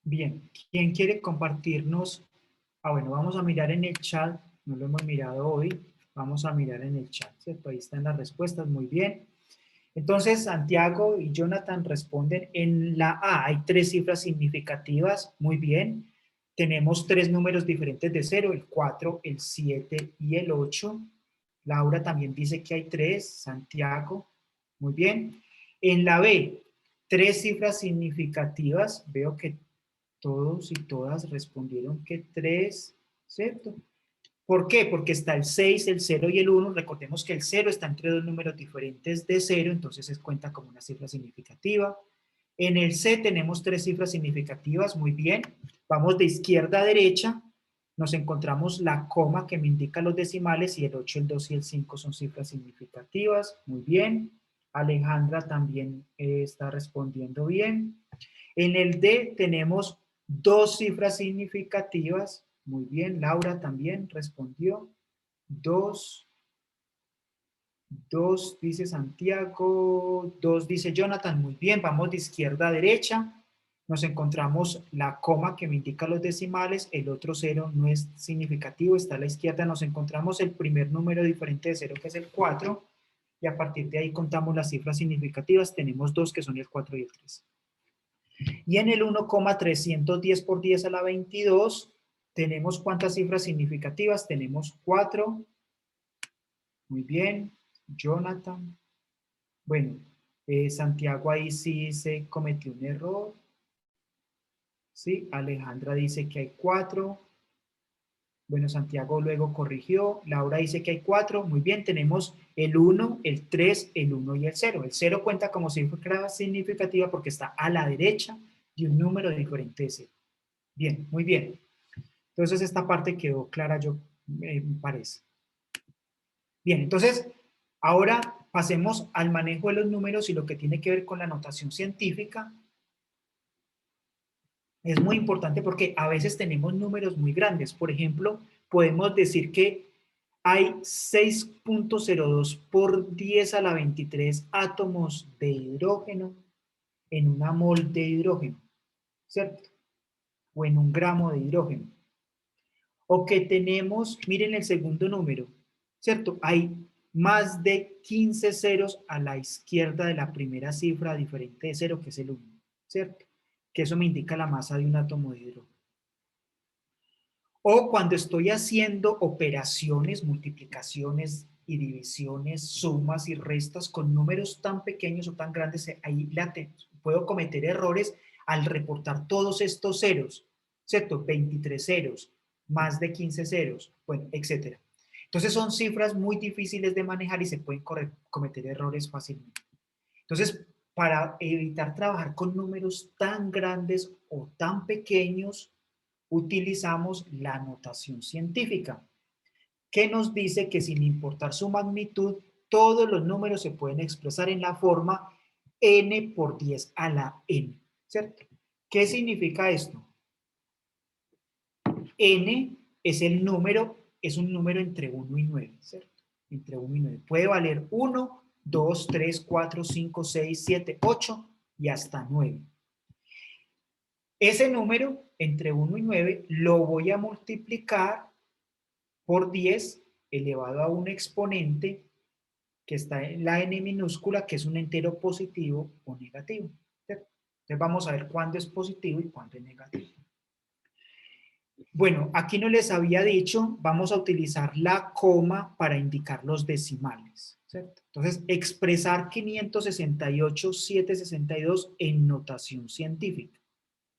Speaker 1: Bien, ¿quién quiere compartirnos? Bueno, vamos a mirar en el chat, no lo hemos mirado hoy, vamos a mirar en el chat, ¿cierto? Ahí están las respuestas, muy bien. Entonces, Santiago y Jonathan responden en la A, hay 3 cifras significativas, muy bien. Tenemos 3 números diferentes de 0, el 4, el 7 y el 8. Laura también dice que hay 3, Santiago, muy bien. En la B, 3 cifras significativas, veo que todos y todas respondieron que 3, ¿cierto? ¿Por qué? Porque está el 6, el 0 y el 1. Recordemos que el 0 está entre dos números diferentes de 0, entonces se cuenta como una cifra significativa. En el C tenemos 3 cifras significativas, muy bien. Vamos de izquierda a derecha, nos encontramos la coma que me indica los decimales y el 8, el 2 y el 5 son cifras significativas, muy bien. Alejandra también está respondiendo bien. En el D tenemos 2 cifras significativas. Muy bien, Laura también respondió. 2 dice Santiago, 2 dice Jonathan. Muy bien, vamos de izquierda a derecha. Nos encontramos la coma que me indica los decimales. El otro 0 no es significativo, está a la izquierda. Nos encontramos el primer número diferente de 0, que es el 4. Y a partir de ahí contamos las cifras significativas. Tenemos 2 que son el 4 y el 3. Y en el 1,310 por 10 a la 22, tenemos ¿cuántas cifras significativas? Tenemos 4. Muy bien. Jonathan. Bueno, Santiago ahí sí se cometió un error. Sí, Alejandra dice que hay 4. Bueno, Santiago luego corrigió. Laura dice que hay 4. Muy bien, tenemos el 1, el 3, el 1 y el 0. El 0 cuenta como cifra significativa porque está a la derecha de un número diferente de 0. Bien, muy bien. Entonces esta parte quedó clara, me parece. Bien, entonces ahora pasemos al manejo de los números y lo que tiene que ver con la notación científica. Es muy importante porque a veces tenemos números muy grandes. Por ejemplo, podemos decir que hay 6,02 por 10 a la 23 átomos de hidrógeno en una mol de hidrógeno, ¿cierto? O en un gramo de hidrógeno. O que tenemos, miren el segundo número, ¿cierto? Hay más de 15 ceros a la izquierda de la primera cifra diferente de 0, que es el 1, ¿cierto? Que eso me indica la masa de un átomo de hidrógeno. O cuando estoy haciendo operaciones, multiplicaciones y divisiones, sumas y restas con números tan pequeños o tan grandes, ahí puedo cometer errores al reportar todos estos ceros, ¿cierto? 23 ceros, más de 15 ceros, bueno, etcétera. Entonces son cifras muy difíciles de manejar y se pueden cometer errores fácilmente. Entonces, para evitar trabajar con números tan grandes o tan pequeños, utilizamos la notación científica, que nos dice que sin importar su magnitud, todos los números se pueden expresar en la forma n por 10 a la n, ¿cierto? ¿Qué significa esto? n es el número, es un número entre 1 y 9, ¿cierto? Entre 1 y 9. Puede valer 1, 2, 3, 4, 5, 6, 7, 8 y hasta 9. Ese número, entre 1 y 9, lo voy a multiplicar por 10 elevado a un exponente que está en la n minúscula, que es un entero positivo o negativo, ¿cierto? Entonces vamos a ver cuándo es positivo y cuándo es negativo. Bueno, aquí no les había dicho, vamos a utilizar la coma para indicar los decimales, ¿cierto? Entonces, expresar 568,762 en notación científica,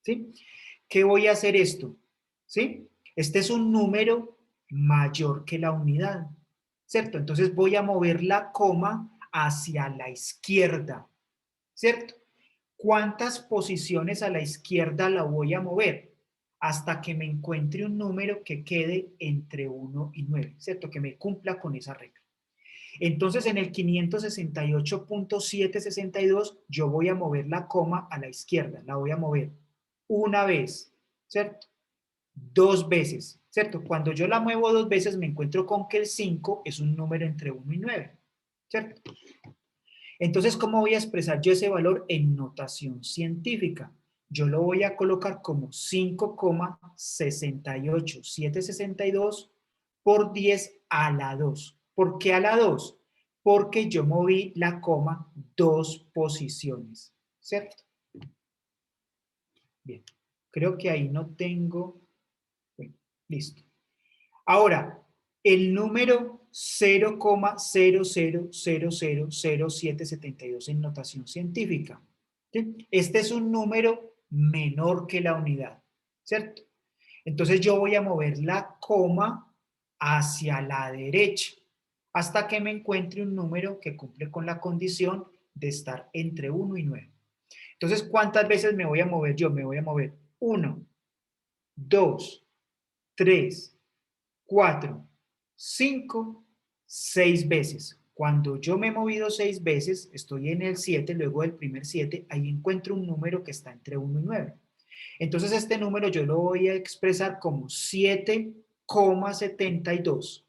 Speaker 1: ¿sí? ¿Qué voy a hacer esto? ¿Sí? Este es un número mayor que la unidad, ¿cierto? Entonces voy a mover la coma hacia la izquierda, ¿cierto? ¿Cuántas posiciones a la izquierda la voy a mover? Hasta que me encuentre un número que quede entre 1 y 9, ¿cierto? Que me cumpla con esa regla. Entonces, en el 568.762 yo voy a mover la coma a la izquierda, la voy a mover una vez, ¿cierto? Dos veces, ¿cierto? Cuando yo la muevo dos veces me encuentro con que el 5 es un número entre 1 y 9, ¿cierto? Entonces, ¿cómo voy a expresar yo ese valor en notación científica? Yo lo voy a colocar como 5,68762 por 10 a la 2. ¿Por qué a la 2? Porque yo moví la coma dos posiciones, ¿cierto? Bien, creo que ahí no tengo... Bueno, listo. Ahora, el número 0,00000772 en notación científica. ¿Sí? Este es un número menor que la unidad, ¿cierto? Entonces yo voy a mover la coma hacia la derecha hasta que me encuentre un número que cumple con la condición de estar entre 1 y 9. Entonces, ¿cuántas veces me voy a mover yo? Me voy a mover 1, 2, 3, 4, 5, 6 veces. Cuando yo me he movido 6 veces, estoy en el 7, luego del primer 7, ahí encuentro un número que está entre 1 y 9. Entonces este número yo lo voy a expresar como 7,72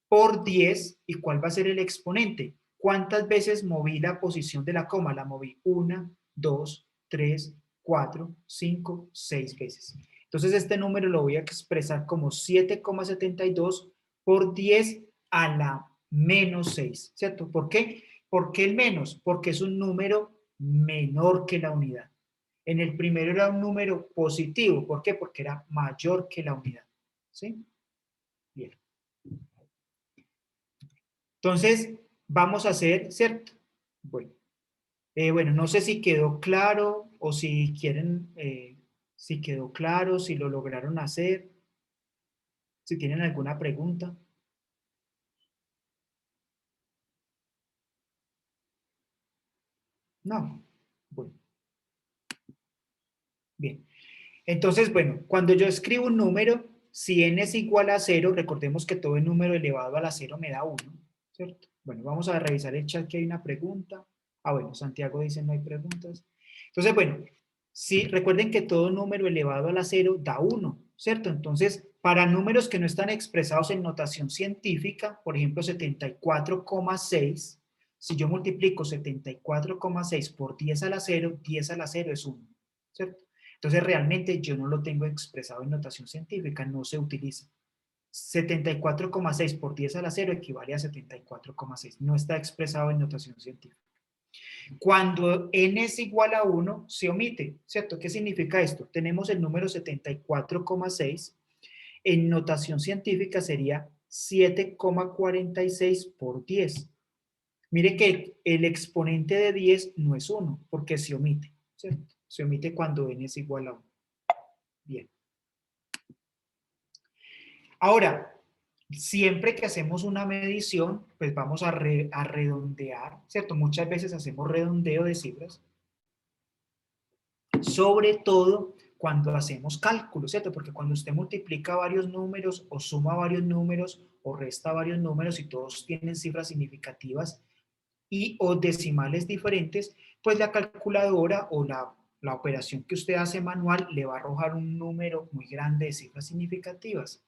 Speaker 1: por 10. ¿Y cuál va a ser el exponente? ¿Cuántas veces moví la posición de la coma? La moví 1, 2, 3, 4, 5, 6 veces. Entonces este número lo voy a expresar como 7,72 por 10 a la menos 6, ¿cierto? ¿Por qué? ¿Por qué el menos? Porque es un número menor que la unidad. En el primero era un número positivo. ¿Por qué? Porque era mayor que la unidad. ¿Sí? Bien. Entonces, vamos a hacer, ¿cierto? Bueno, bueno, no sé si quedó claro o si quieren, si quedó claro, si lo lograron hacer, si tienen alguna pregunta. No. Bueno, bien. Entonces, bueno, cuando yo escribo un número, si n es igual a 0, recordemos que todo el número elevado a la 0 me da 1, ¿cierto? Bueno, vamos a revisar el chat que hay una pregunta. Ah, bueno, Santiago dice no hay preguntas. Entonces, bueno, sí, recuerden que todo número elevado a la 0 da 1, ¿cierto? Entonces, para números que no están expresados en notación científica, por ejemplo, 74,6, si yo multiplico 74,6 por 10 a la 0, 10 a la 0 es 1, ¿cierto? Entonces, realmente yo no lo tengo expresado en notación científica, no se utiliza. 74,6 por 10 a la 0 equivale a 74,6. No está expresado en notación científica. Cuando n es igual a 1, se omite, ¿cierto? ¿Qué significa esto? Tenemos el número 74,6. En notación científica sería 7,46 por 10. Mire que el exponente de 10 no es 1, porque se omite, ¿cierto? Se omite cuando n es igual a 1. Bien. Ahora, siempre que hacemos una medición, pues vamos a redondear, ¿cierto? Muchas veces hacemos redondeo de cifras, sobre todo cuando hacemos cálculos, ¿cierto? Porque cuando usted multiplica varios números o suma varios números o resta varios números y todos tienen cifras significativas y o decimales diferentes, pues la calculadora o la operación que usted hace manual le va a arrojar un número muy grande de cifras significativas,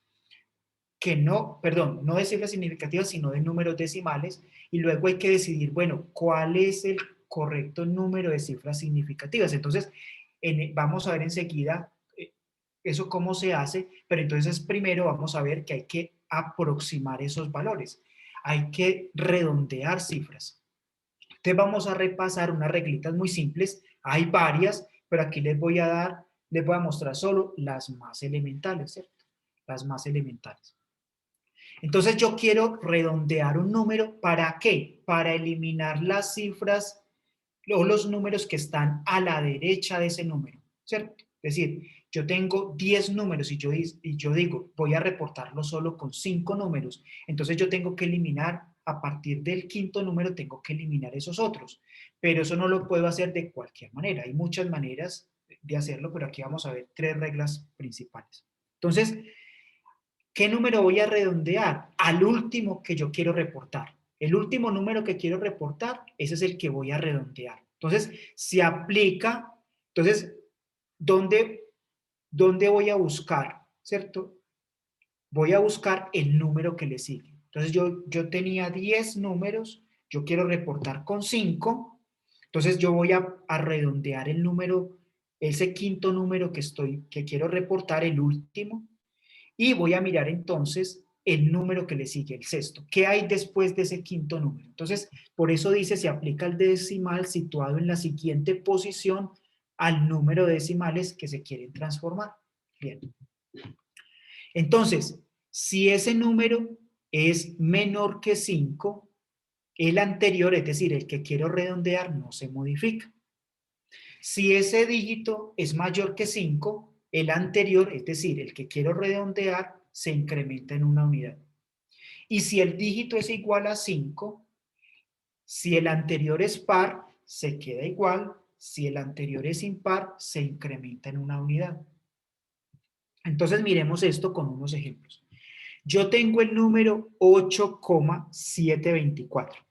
Speaker 1: que no, perdón, no de cifras significativas, sino de números decimales, y luego hay que decidir, bueno, ¿cuál es el correcto número de cifras significativas? Entonces, vamos a ver enseguida eso cómo se hace, pero entonces primero vamos a ver que hay que aproximar esos valores, hay que redondear cifras. Entonces vamos a repasar unas reglitas muy simples, hay varias, pero aquí les voy a mostrar solo las más elementales, ¿cierto? Las más elementales. Entonces yo quiero redondear un número, ¿para qué? Para eliminar las cifras o los números que están a la derecha de ese número, ¿cierto? Es decir, yo tengo 10 números y yo digo, voy a reportarlo solo con 5 números, entonces yo tengo que eliminar, a partir del quinto número tengo que eliminar esos otros, pero eso no lo puedo hacer de cualquier manera, hay muchas maneras de hacerlo, pero aquí vamos a ver 3 reglas principales. Entonces, ¿qué número voy a redondear? Al último que yo quiero reportar. El último número que quiero reportar, ese es el que voy a redondear. Entonces, se aplica, entonces, ¿dónde voy a buscar? ¿Cierto? Voy a buscar el número que le sigue. Entonces, yo tenía 10 números, yo quiero reportar con 5, entonces yo voy a redondear el número, ese quinto número que quiero reportar, el último, y voy a mirar entonces el número que le sigue, el sexto. ¿Qué hay después de ese quinto número? Entonces, por eso dice, se aplica el decimal situado en la siguiente posición al número de decimales que se quieren transformar. Bien. Entonces, si ese número es menor que 5, el anterior, es decir, el que quiero redondear, no se modifica. Si ese dígito es mayor que 5, el anterior, es decir, el que quiero redondear, se incrementa en una unidad. Y si el dígito es igual a 5, si el anterior es par, se queda igual. Si el anterior es impar, se incrementa en una unidad. Entonces miremos esto con unos ejemplos. Yo tengo el número 8,724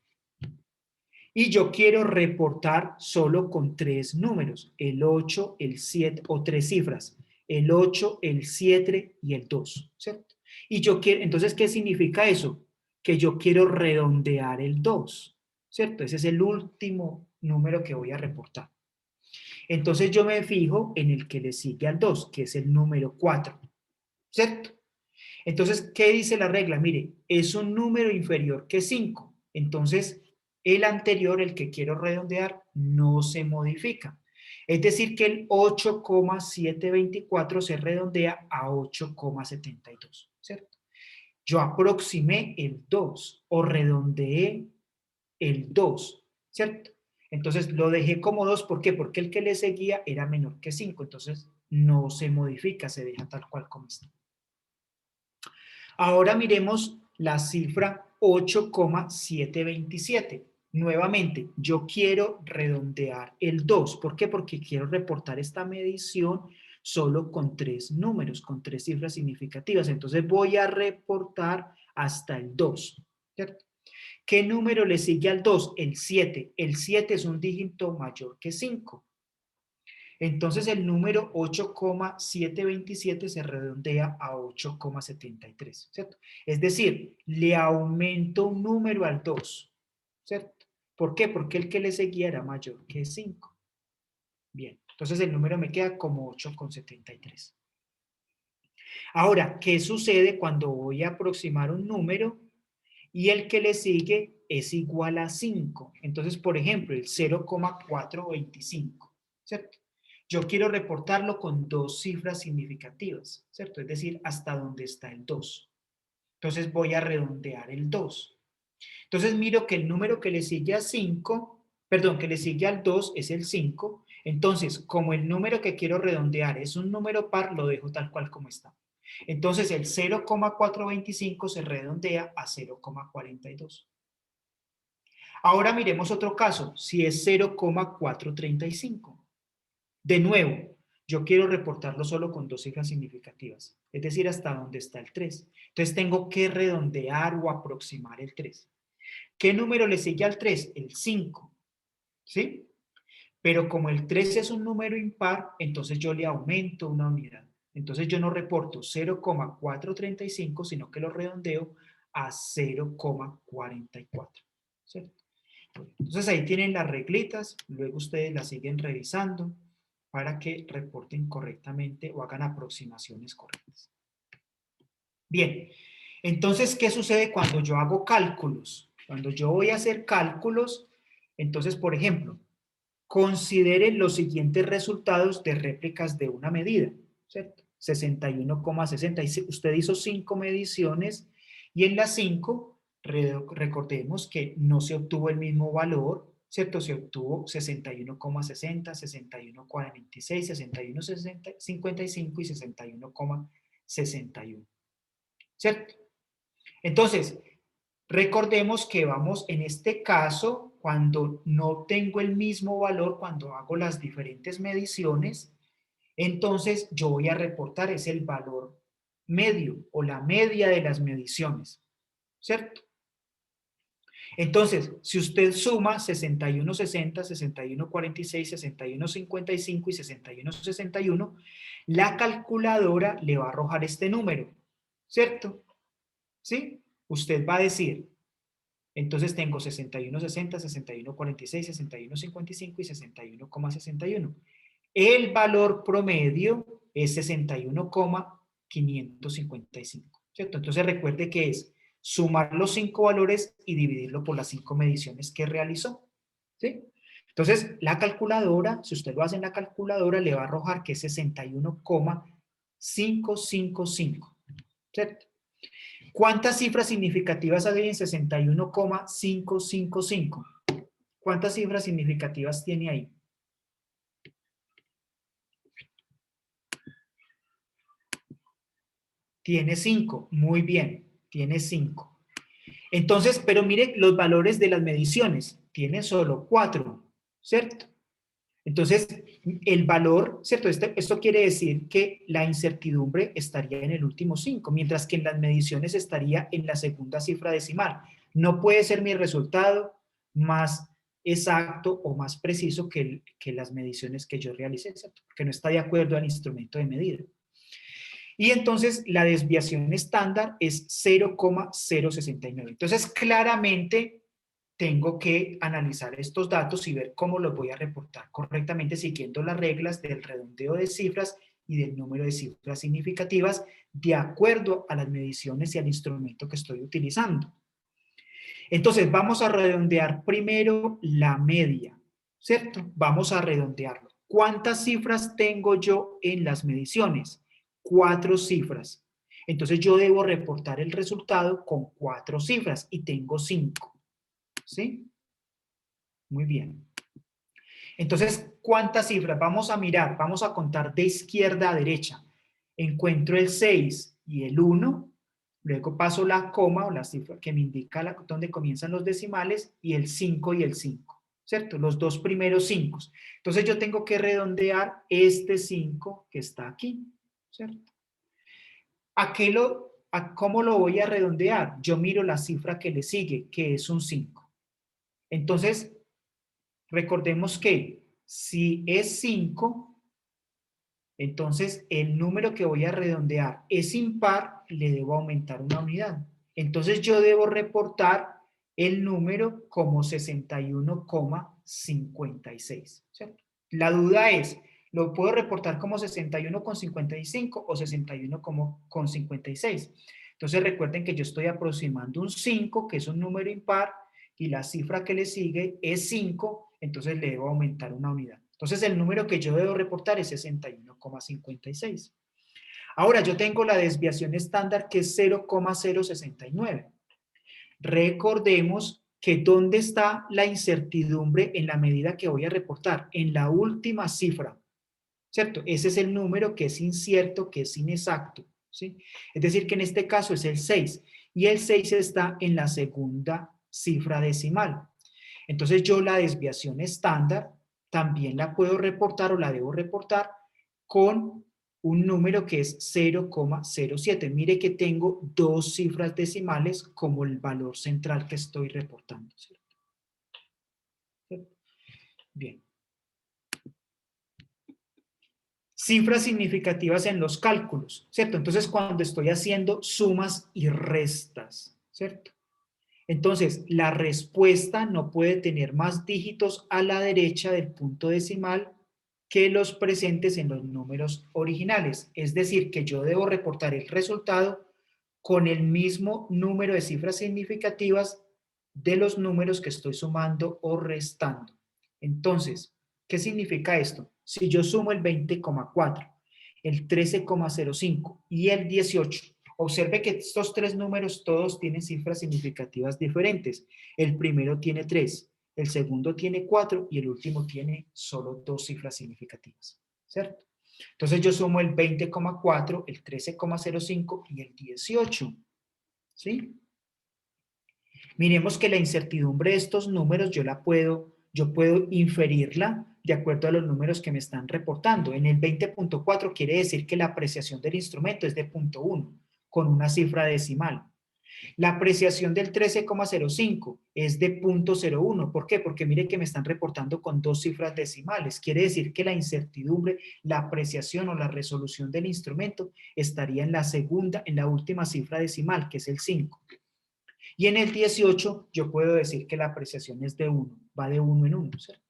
Speaker 1: y yo quiero reportar solo con 3 números, el 8, el 7, o 3 cifras, el 8, el 7 y el 2, ¿cierto? Y yo quiero, entonces, ¿qué significa eso? Que yo quiero redondear el 2, ¿cierto? Ese es el último número que voy a reportar. Entonces yo me fijo en el que le sigue al 2, que es el número 4, ¿cierto? Entonces, ¿qué dice la regla? Mire, es un número inferior que 5. Entonces, el anterior, el que quiero redondear, no se modifica. Es decir, que el 8,724 se redondea a 8,72, ¿cierto? Yo aproximé el 2 o redondeé el 2, ¿cierto? Entonces, lo dejé como 2, ¿por qué? Porque el que le seguía era menor que 5, entonces no se modifica, se deja tal cual como está. Ahora miremos la cifra 8,727. Nuevamente, yo quiero redondear el 2. ¿Por qué? Porque quiero reportar esta medición solo con 3 números, con 3 cifras significativas. Entonces voy a reportar hasta el 2, ¿cierto? ¿Qué número le sigue al 2? El 7. El 7 es un dígito mayor que 5. Entonces el número 8,727 se redondea a 8,73, ¿cierto? Es decir, le aumento un número al 2, ¿cierto? ¿Por qué? Porque el que le seguía era mayor que 5. Bien, entonces el número me queda como 8,73. Ahora, ¿qué sucede cuando voy a aproximar un número y el que le sigue es igual a 5? Entonces, por ejemplo, el 0,425, ¿cierto? Yo quiero reportarlo con 2 cifras significativas, ¿cierto? Es decir, hasta donde está el 2. Entonces voy a redondear el 2. Entonces miro que el número que le sigue a 5, perdón, que le sigue al 2 es el 5. Entonces, como el número que quiero redondear es un número par, lo dejo tal cual como está. Entonces el 0,425 se redondea a 0,42. Ahora miremos otro caso, si es 0,435. De nuevo, yo quiero reportarlo solo con 2 cifras significativas, es decir, hasta donde está el 3. Entonces tengo que redondear o aproximar el 3. ¿Qué número le sigue al 3? El 5, ¿sí? pero como el 3 es un número impar, entonces yo le aumento una unidad. Entonces yo no reporto 0,435, sino que lo redondeo a 0,44. ¿Cierto? Entonces ahí tienen las reglitas, luego ustedes las siguen revisando para que reporten correctamente o hagan aproximaciones correctas. Bien, entonces, ¿qué sucede cuando yo hago cálculos? Cuando yo voy a hacer cálculos, entonces, por ejemplo, consideren los siguientes resultados de réplicas de una medida, ¿cierto? 61,60. Usted hizo 5 mediciones y en las 5, recordemos que no se obtuvo el mismo valor, ¿cierto? Se obtuvo 61,60, 61,46, 61,55 y 61,61, ¿cierto? Entonces, recordemos que vamos, en este caso, cuando no tengo el mismo valor, cuando hago las diferentes mediciones, entonces yo voy a reportar es el valor medio o la media de las mediciones, ¿cierto? Entonces, si usted suma 61,60, 61,46, 61,55 y 61,61, la calculadora le va a arrojar este número, ¿cierto? ¿Sí? Usted va a decir, entonces tengo 61,60, 61,46, 61,55 y 61,61. El valor promedio es 61,555, ¿cierto? Entonces recuerde que es sumar los 5 valores y dividirlo por las 5 mediciones que realizó, ¿sí? Entonces, la calculadora, si usted lo hace en la calculadora, le va a arrojar que es 61,555, ¿cierto? ¿Cuántas cifras significativas hay en 61,555? ¿Cuántas cifras significativas tiene ahí? Tiene 5, muy bien, tiene 5. Entonces, pero mire los valores de las mediciones, tiene solo 4, ¿cierto? Entonces, el valor, ¿cierto? Esto quiere decir que la incertidumbre estaría en el último 5, mientras que en las mediciones estaría en la segunda cifra decimal. No puede ser mi resultado más exacto o más preciso que las mediciones que yo realicé, ¿cierto? Porque no está de acuerdo al instrumento de medida. Y entonces la desviación estándar es 0,069. Entonces, claramente tengo que analizar estos datos y ver cómo los voy a reportar correctamente siguiendo las reglas del redondeo de cifras y del número de cifras significativas de acuerdo a las mediciones y al instrumento que estoy utilizando. Entonces, vamos a redondear primero la media, ¿cierto? Vamos a redondearlo. ¿Cuántas cifras tengo yo en las mediciones? 4 cifras. Entonces, yo debo reportar el resultado con 4 cifras y tengo 5. ¿Sí? Muy bien. Entonces, ¿cuántas cifras? Vamos a mirar, vamos a contar de izquierda a derecha. Encuentro el 6 y el 1, luego paso la coma o la cifra que me indica dónde comienzan los decimales y el 5 y el 5, ¿cierto? Los dos primeros 5. Entonces yo tengo que redondear este 5 que está aquí, ¿cierto? ¿Cómo lo voy a redondear? Yo miro la cifra que le sigue, que es un 5. Entonces, recordemos que si es 5, entonces el número que voy a redondear es impar, le debo aumentar una unidad. Entonces yo debo reportar el número como 61,56. ¿Cierto? La duda es, ¿lo puedo reportar como 61,55 o 61,56? Entonces recuerden que yo estoy aproximando un 5, que es un número impar, y la cifra que le sigue es 5, entonces le debo aumentar una unidad. Entonces el número que yo debo reportar es 61,56. Ahora yo tengo la desviación estándar que es 0,069. Recordemos que ¿dónde está la incertidumbre en la medida que voy a reportar? En la última cifra, ¿cierto? Ese es el número que es incierto, que es inexacto, ¿sí? Es decir, que en este caso es el 6 y el 6 está en la segunda cifra decimal. Entonces yo la desviación estándar también la puedo reportar o la debo reportar con un número que es 0,07. Mire que tengo 2 cifras decimales como el valor central que estoy reportando, ¿cierto? Bien. cifras significativas en los cálculos, ¿cierto? Entonces, cuando estoy haciendo sumas y restas, ¿cierto? Entonces, la respuesta no puede tener más dígitos a la derecha del punto decimal que los presentes en los números originales. Es decir, que yo debo reportar el resultado con el mismo número de cifras significativas de los números que estoy sumando o restando. Entonces, ¿qué significa esto? Si yo sumo el 20,4, el 13,05 y el 18, observe que estos tres números todos tienen cifras significativas diferentes. El primero tiene 3, el segundo tiene 4 y el último tiene solo 2 cifras significativas, ¿cierto? Entonces yo sumo el 20,4, el 13,05 y el 18, ¿sí? Miremos que la incertidumbre de estos números yo puedo inferirla de acuerdo a los números que me están reportando. En el 20.4 quiere decir que la apreciación del instrumento es de 0.1 con una cifra decimal. La apreciación del 13,05 es de 0.01. ¿Por qué? Porque mire que me están reportando con dos cifras decimales. Quiere decir que la incertidumbre, la apreciación o la resolución del instrumento estaría en la última cifra decimal, que es el 5. Y en el 18 yo puedo decir que la apreciación es de 1, va de 1 en 1, ¿cierto?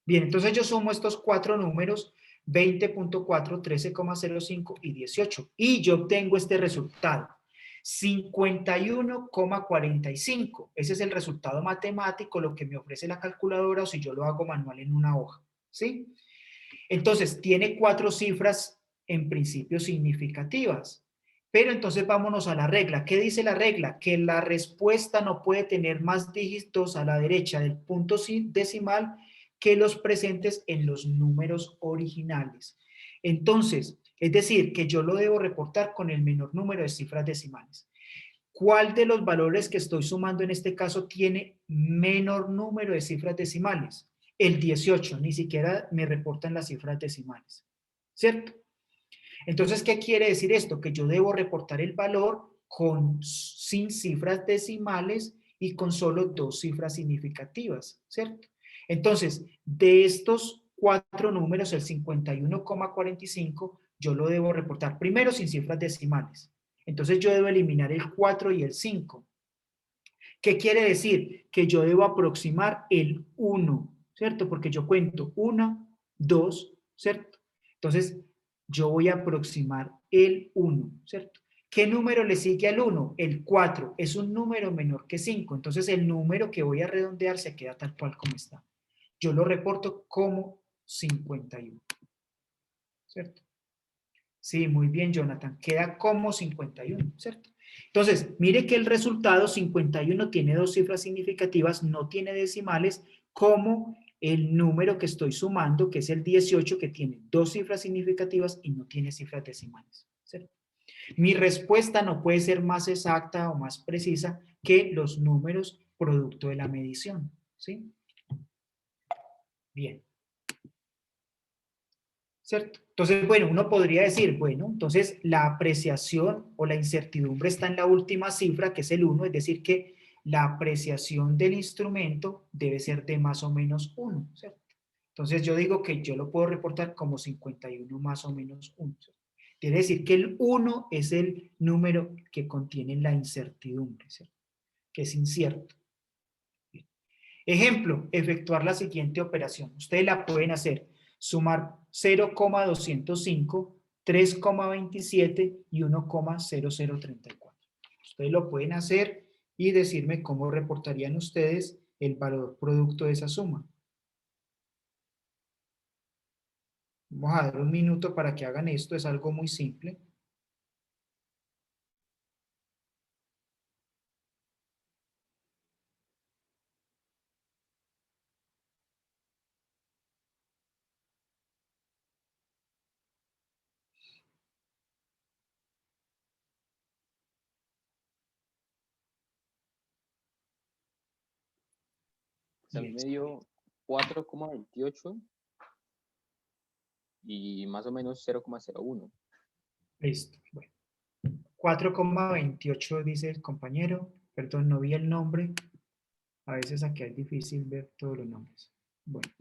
Speaker 1: Bien, entonces yo sumo estos cuatro números, 20.4, 13,05 y 18, y yo obtengo este resultado, 51,45. Ese es el resultado matemático, lo que me ofrece la calculadora, o si yo lo hago manual en una hoja, ¿sí? Entonces, tiene cuatro cifras en principio significativas. Pero entonces vámonos a la regla. ¿Qué dice la regla? Que la respuesta no puede tener más dígitos a la derecha del punto decimal que los presentes en los números originales. Entonces, es decir, que yo lo debo reportar con el menor número de cifras decimales. ¿Cuál de los valores que estoy sumando en este caso tiene menor número de cifras decimales? El 18, ni siquiera me reportan las cifras decimales, ¿cierto? Entonces, ¿qué quiere decir esto? Que yo debo reportar el valor sin cifras decimales y con solo dos cifras significativas, ¿cierto? Entonces, de estos cuatro números, el 51,45, yo lo debo reportar primero sin cifras decimales. Entonces, yo debo eliminar el 4 y el 5. ¿Qué quiere decir? Que yo debo aproximar el 1, ¿cierto? Porque yo cuento 1, 2, ¿cierto? Entonces, yo voy a aproximar el 1, ¿cierto? ¿Qué número le sigue al 1? El 4. Es un número menor que 5. Entonces, el número que voy a redondear se queda tal cual como está. Yo lo reporto como 51, ¿cierto? Sí, muy bien, Jonathan. Queda como 51, ¿cierto? Entonces, mire que el resultado 51 tiene dos cifras significativas, no tiene decimales, como el número que estoy sumando, que es el 18, que tiene dos cifras significativas y no tiene cifras decimales, ¿cierto? Mi respuesta no puede ser más exacta o más precisa que los números producto de la medición, ¿sí? Bien. ¿Cierto? Entonces, bueno, uno podría decir, bueno, entonces la apreciación o la incertidumbre está en la última cifra, que es el 1, es decir, que la apreciación del instrumento debe ser de más o menos 1, ¿cierto? Entonces yo digo que yo lo puedo reportar como 51 más o menos 1, ¿cierto? Quiere decir que el 1 es el número que contiene la incertidumbre, ¿cierto? Que es incierto. Ejemplo, efectuar la siguiente operación. Ustedes la pueden hacer, sumar 0,205, 3,27 y 1,0034. Ustedes lo pueden hacer y decirme cómo reportarían ustedes el valor producto de esa suma. Vamos a dar un minuto para que hagan esto, es algo muy simple.
Speaker 2: O sea, a mí me dio 4,28 y más o menos 0,01.
Speaker 1: Listo. Bueno, 4,28 dice el compañero. Perdón, no vi el nombre. A veces aquí es difícil ver todos los nombres. Bueno,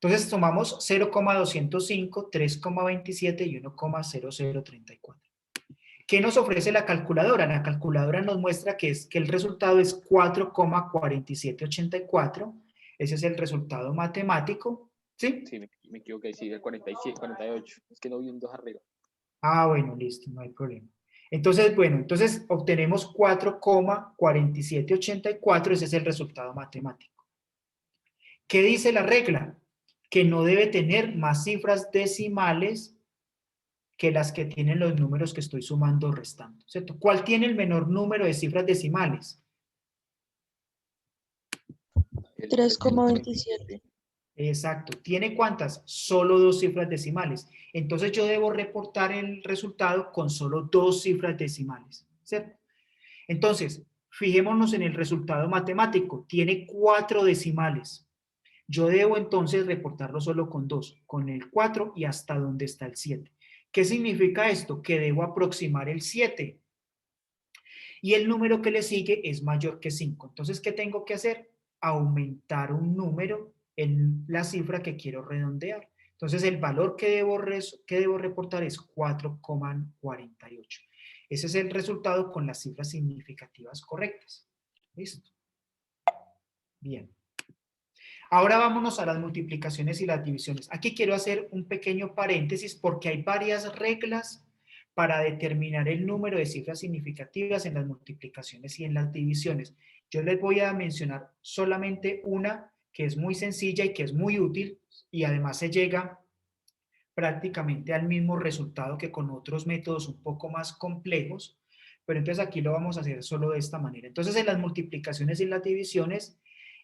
Speaker 1: Entonces tomamos 0,205, 3,27 y 1,0034. ¿Qué nos ofrece la calculadora? La calculadora nos muestra que el resultado es 4,4784. Ese es el resultado matemático. ¿Sí?
Speaker 2: Sí, me equivoqué, sí, el 47, 48. Es que no vi un 2 arriba.
Speaker 1: Ah, bueno, listo, no hay problema. Entonces, bueno, entonces obtenemos 4,4784. Ese es el resultado matemático. ¿Qué dice la regla? Que no debe tener más cifras decimales que las que tienen los números que estoy sumando o restando, ¿cierto? ¿Cuál tiene el menor número de cifras decimales?
Speaker 2: El
Speaker 3: 3,27.
Speaker 1: Exacto. ¿Tiene cuántas? Solo 2 cifras decimales. Entonces yo debo reportar el resultado con solo 2 cifras decimales, ¿cierto? Entonces, fijémonos en el resultado matemático. Tiene 4 decimales. Yo debo entonces reportarlo solo con 2, con el 4 y hasta donde está el 7. ¿Qué significa esto? Que debo aproximar el 7. Y el número que le sigue es mayor que 5. Entonces, ¿qué tengo que hacer? Aumentar un número en la cifra que quiero redondear. Entonces, el valor que debo reportar es 4,48. Ese es el resultado con las cifras significativas correctas. ¿Listo? Bien. Ahora vámonos a las multiplicaciones y las divisiones. Aquí quiero hacer un pequeño paréntesis porque hay varias reglas para determinar el número de cifras significativas en las multiplicaciones y en las divisiones. Yo les voy a mencionar solamente una que es muy sencilla y que es muy útil y además se llega prácticamente al mismo resultado que con otros métodos un poco más complejos, pero entonces aquí lo vamos a hacer solo de esta manera. Entonces en las multiplicaciones y las divisiones,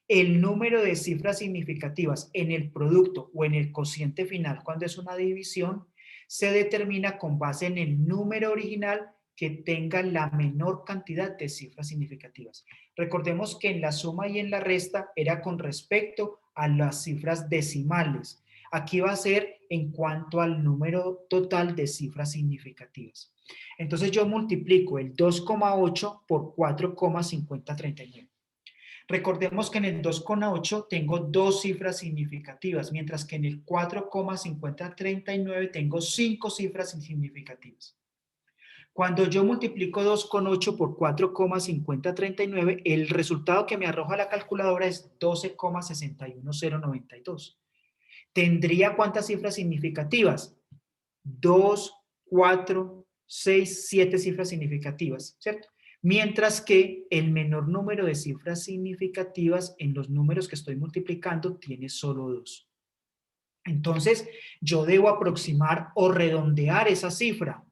Speaker 1: el número de cifras significativas en el producto o en el cociente final cuando es una división se determina con base en el número original que tenga la menor cantidad de cifras significativas. Recordemos que en la suma y en la resta era con respecto a las cifras decimales. Aquí va a ser en cuanto al número total de cifras significativas. Entonces yo multiplico el 2,8 por 4,5039. Recordemos que en el 2,8 tengo 2 cifras significativas, mientras que en el 4,5039 tengo 5 cifras significativas. Cuando yo multiplico 2,8 por 4,5039, el resultado que me arroja la calculadora es 12,61092. ¿Tendría cuántas cifras significativas? 2, 4, 6, 7 cifras significativas, ¿cierto? Mientras que el menor número de cifras significativas en los números que estoy multiplicando tiene solo 2. Entonces, yo debo aproximar o redondear esa cifra,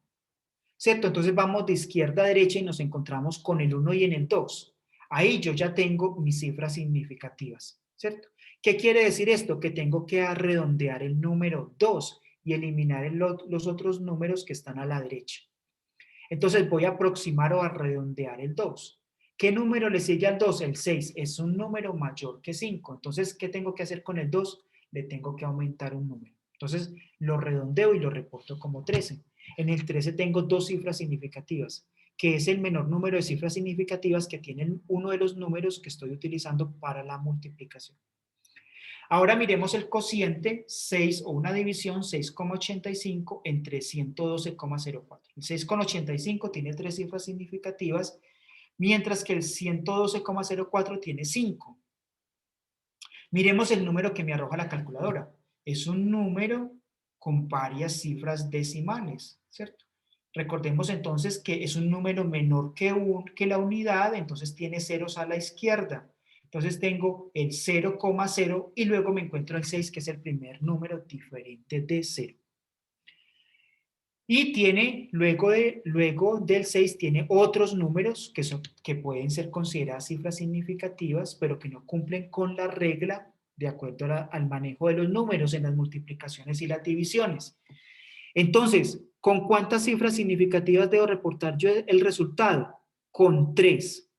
Speaker 1: ¿cierto? Entonces vamos de izquierda a derecha y nos encontramos con el 1 y en el 2. Ahí yo ya tengo mis cifras significativas, ¿cierto? ¿Qué quiere decir esto? Que tengo que redondear el número 2 y eliminar los otros números que están a la derecha. Entonces voy a aproximar o a redondear el 2. ¿Qué número le sigue al 2? El 6 es un número mayor que 5. Entonces, ¿qué tengo que hacer con el 2? Le tengo que aumentar un número. Entonces, lo redondeo y lo reporto como 13. En el 13 tengo 2 cifras significativas, que es el menor número de cifras significativas que tienen uno de los números que estoy utilizando para la multiplicación. Ahora miremos el cociente 6 o una división 6,85 entre 112,04. El 6,85 tiene 3 cifras significativas, mientras que el 112,04 tiene 5. Miremos el número que me arroja la calculadora. Es un número con varias cifras decimales, ¿cierto? Recordemos entonces que es un número menor que la unidad, entonces tiene ceros a la izquierda. Entonces tengo el 0,0 y luego me encuentro el 6, que es el primer número diferente de 0. Y tiene, luego del 6, tiene otros números que pueden ser consideradas cifras significativas, pero que no cumplen con la regla de acuerdo al manejo de los números en las multiplicaciones y las divisiones. Entonces, ¿con cuántas cifras significativas debo reportar yo el resultado? Con 3,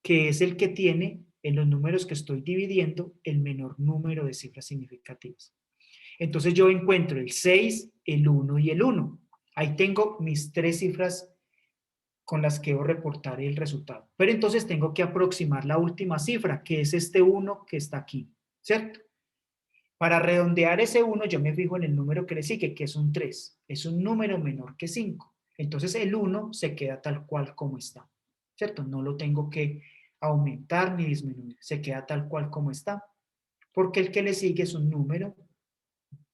Speaker 1: que es el que tiene en los números que estoy dividiendo el menor número de cifras significativas. Entonces yo encuentro el 6, el 1 y el 1. Ahí tengo mis 3 cifras con las que debo reportar el resultado. Pero entonces tengo que aproximar la última cifra, que es este 1 que está aquí, ¿cierto? Para redondear ese 1, yo me fijo en el número que le sigue, que es un 3. Es un número menor que 5. Entonces el 1 se queda tal cual como está, ¿cierto? No lo tengo que aumentar ni disminuir, se queda tal cual como está, porque el que le sigue es un número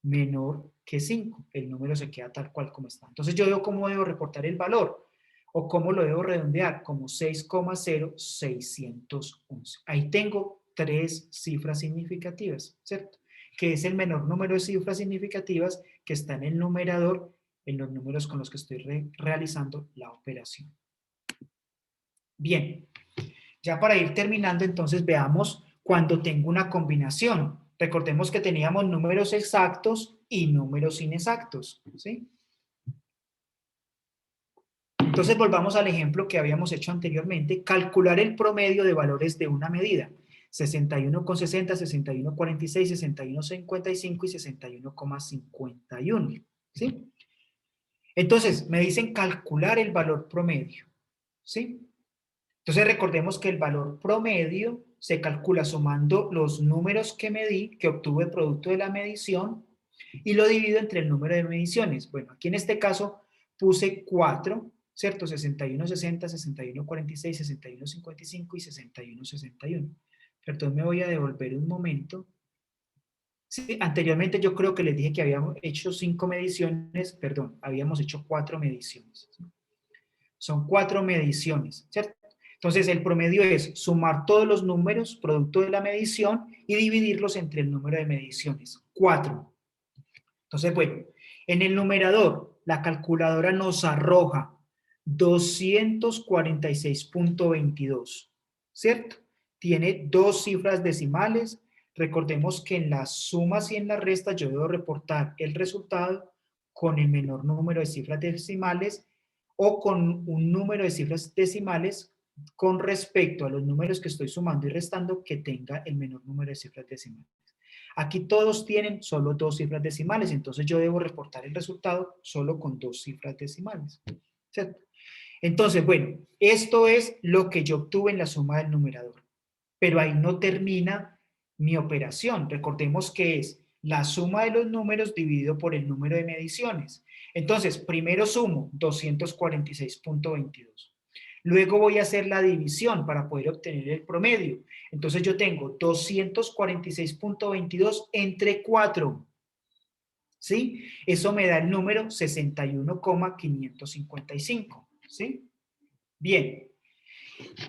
Speaker 1: menor que 5. El número se queda tal cual como está. Entonces yo veo cómo debo reportar el valor o cómo lo debo redondear, como 6,0611. Ahí tengo 3 cifras significativas, ¿cierto? Que es el menor número de cifras significativas que está en el numerador, en los números con los que estoy realizando la operación. Bien, ya para ir terminando, entonces veamos cuando tengo una combinación. Recordemos que teníamos números exactos y números inexactos, ¿sí? Entonces volvamos al ejemplo que habíamos hecho anteriormente, calcular el promedio de valores de una medida. 61,60, 61,46, 61,55 y 61,51, ¿sí? Entonces, me dicen calcular el valor promedio, ¿sí? Entonces recordemos que el valor promedio se calcula sumando los números que medí, que obtuve producto de la medición, y lo divido entre el número de mediciones. Bueno, aquí en este caso puse 4, ¿cierto? 61,60, 61,46, 61,55 y 61,61. Perdón, me voy a devolver un momento. Sí, anteriormente yo creo que les dije que habíamos hecho 5 mediciones, perdón, habíamos hecho 4 mediciones. ¿Sí? Son 4 mediciones, ¿cierto? Entonces, el promedio es sumar todos los números producto de la medición y dividirlos entre el número de mediciones, 4. Entonces, bueno, en el numerador, la calculadora nos arroja 246,22, ¿cierto? Tiene 2 cifras decimales. Recordemos que en las sumas y en las restas yo debo reportar el resultado con el menor número de cifras decimales o con un número de cifras decimales con respecto a los números que estoy sumando y restando que tenga el menor número de cifras decimales. Aquí todos tienen solo 2 cifras decimales, entonces yo debo reportar el resultado solo con 2 cifras decimales, ¿cierto? Entonces, bueno, esto es lo que yo obtuve en la suma del numerador, pero ahí no termina mi operación. Recordemos que es la suma de los números dividido por el número de mediciones. Entonces, primero sumo 246,22. Luego voy a hacer la división para poder obtener el promedio. Entonces yo tengo 246,22 entre 4. ¿Sí? Eso me da el número 61,555. ¿Sí? Bien.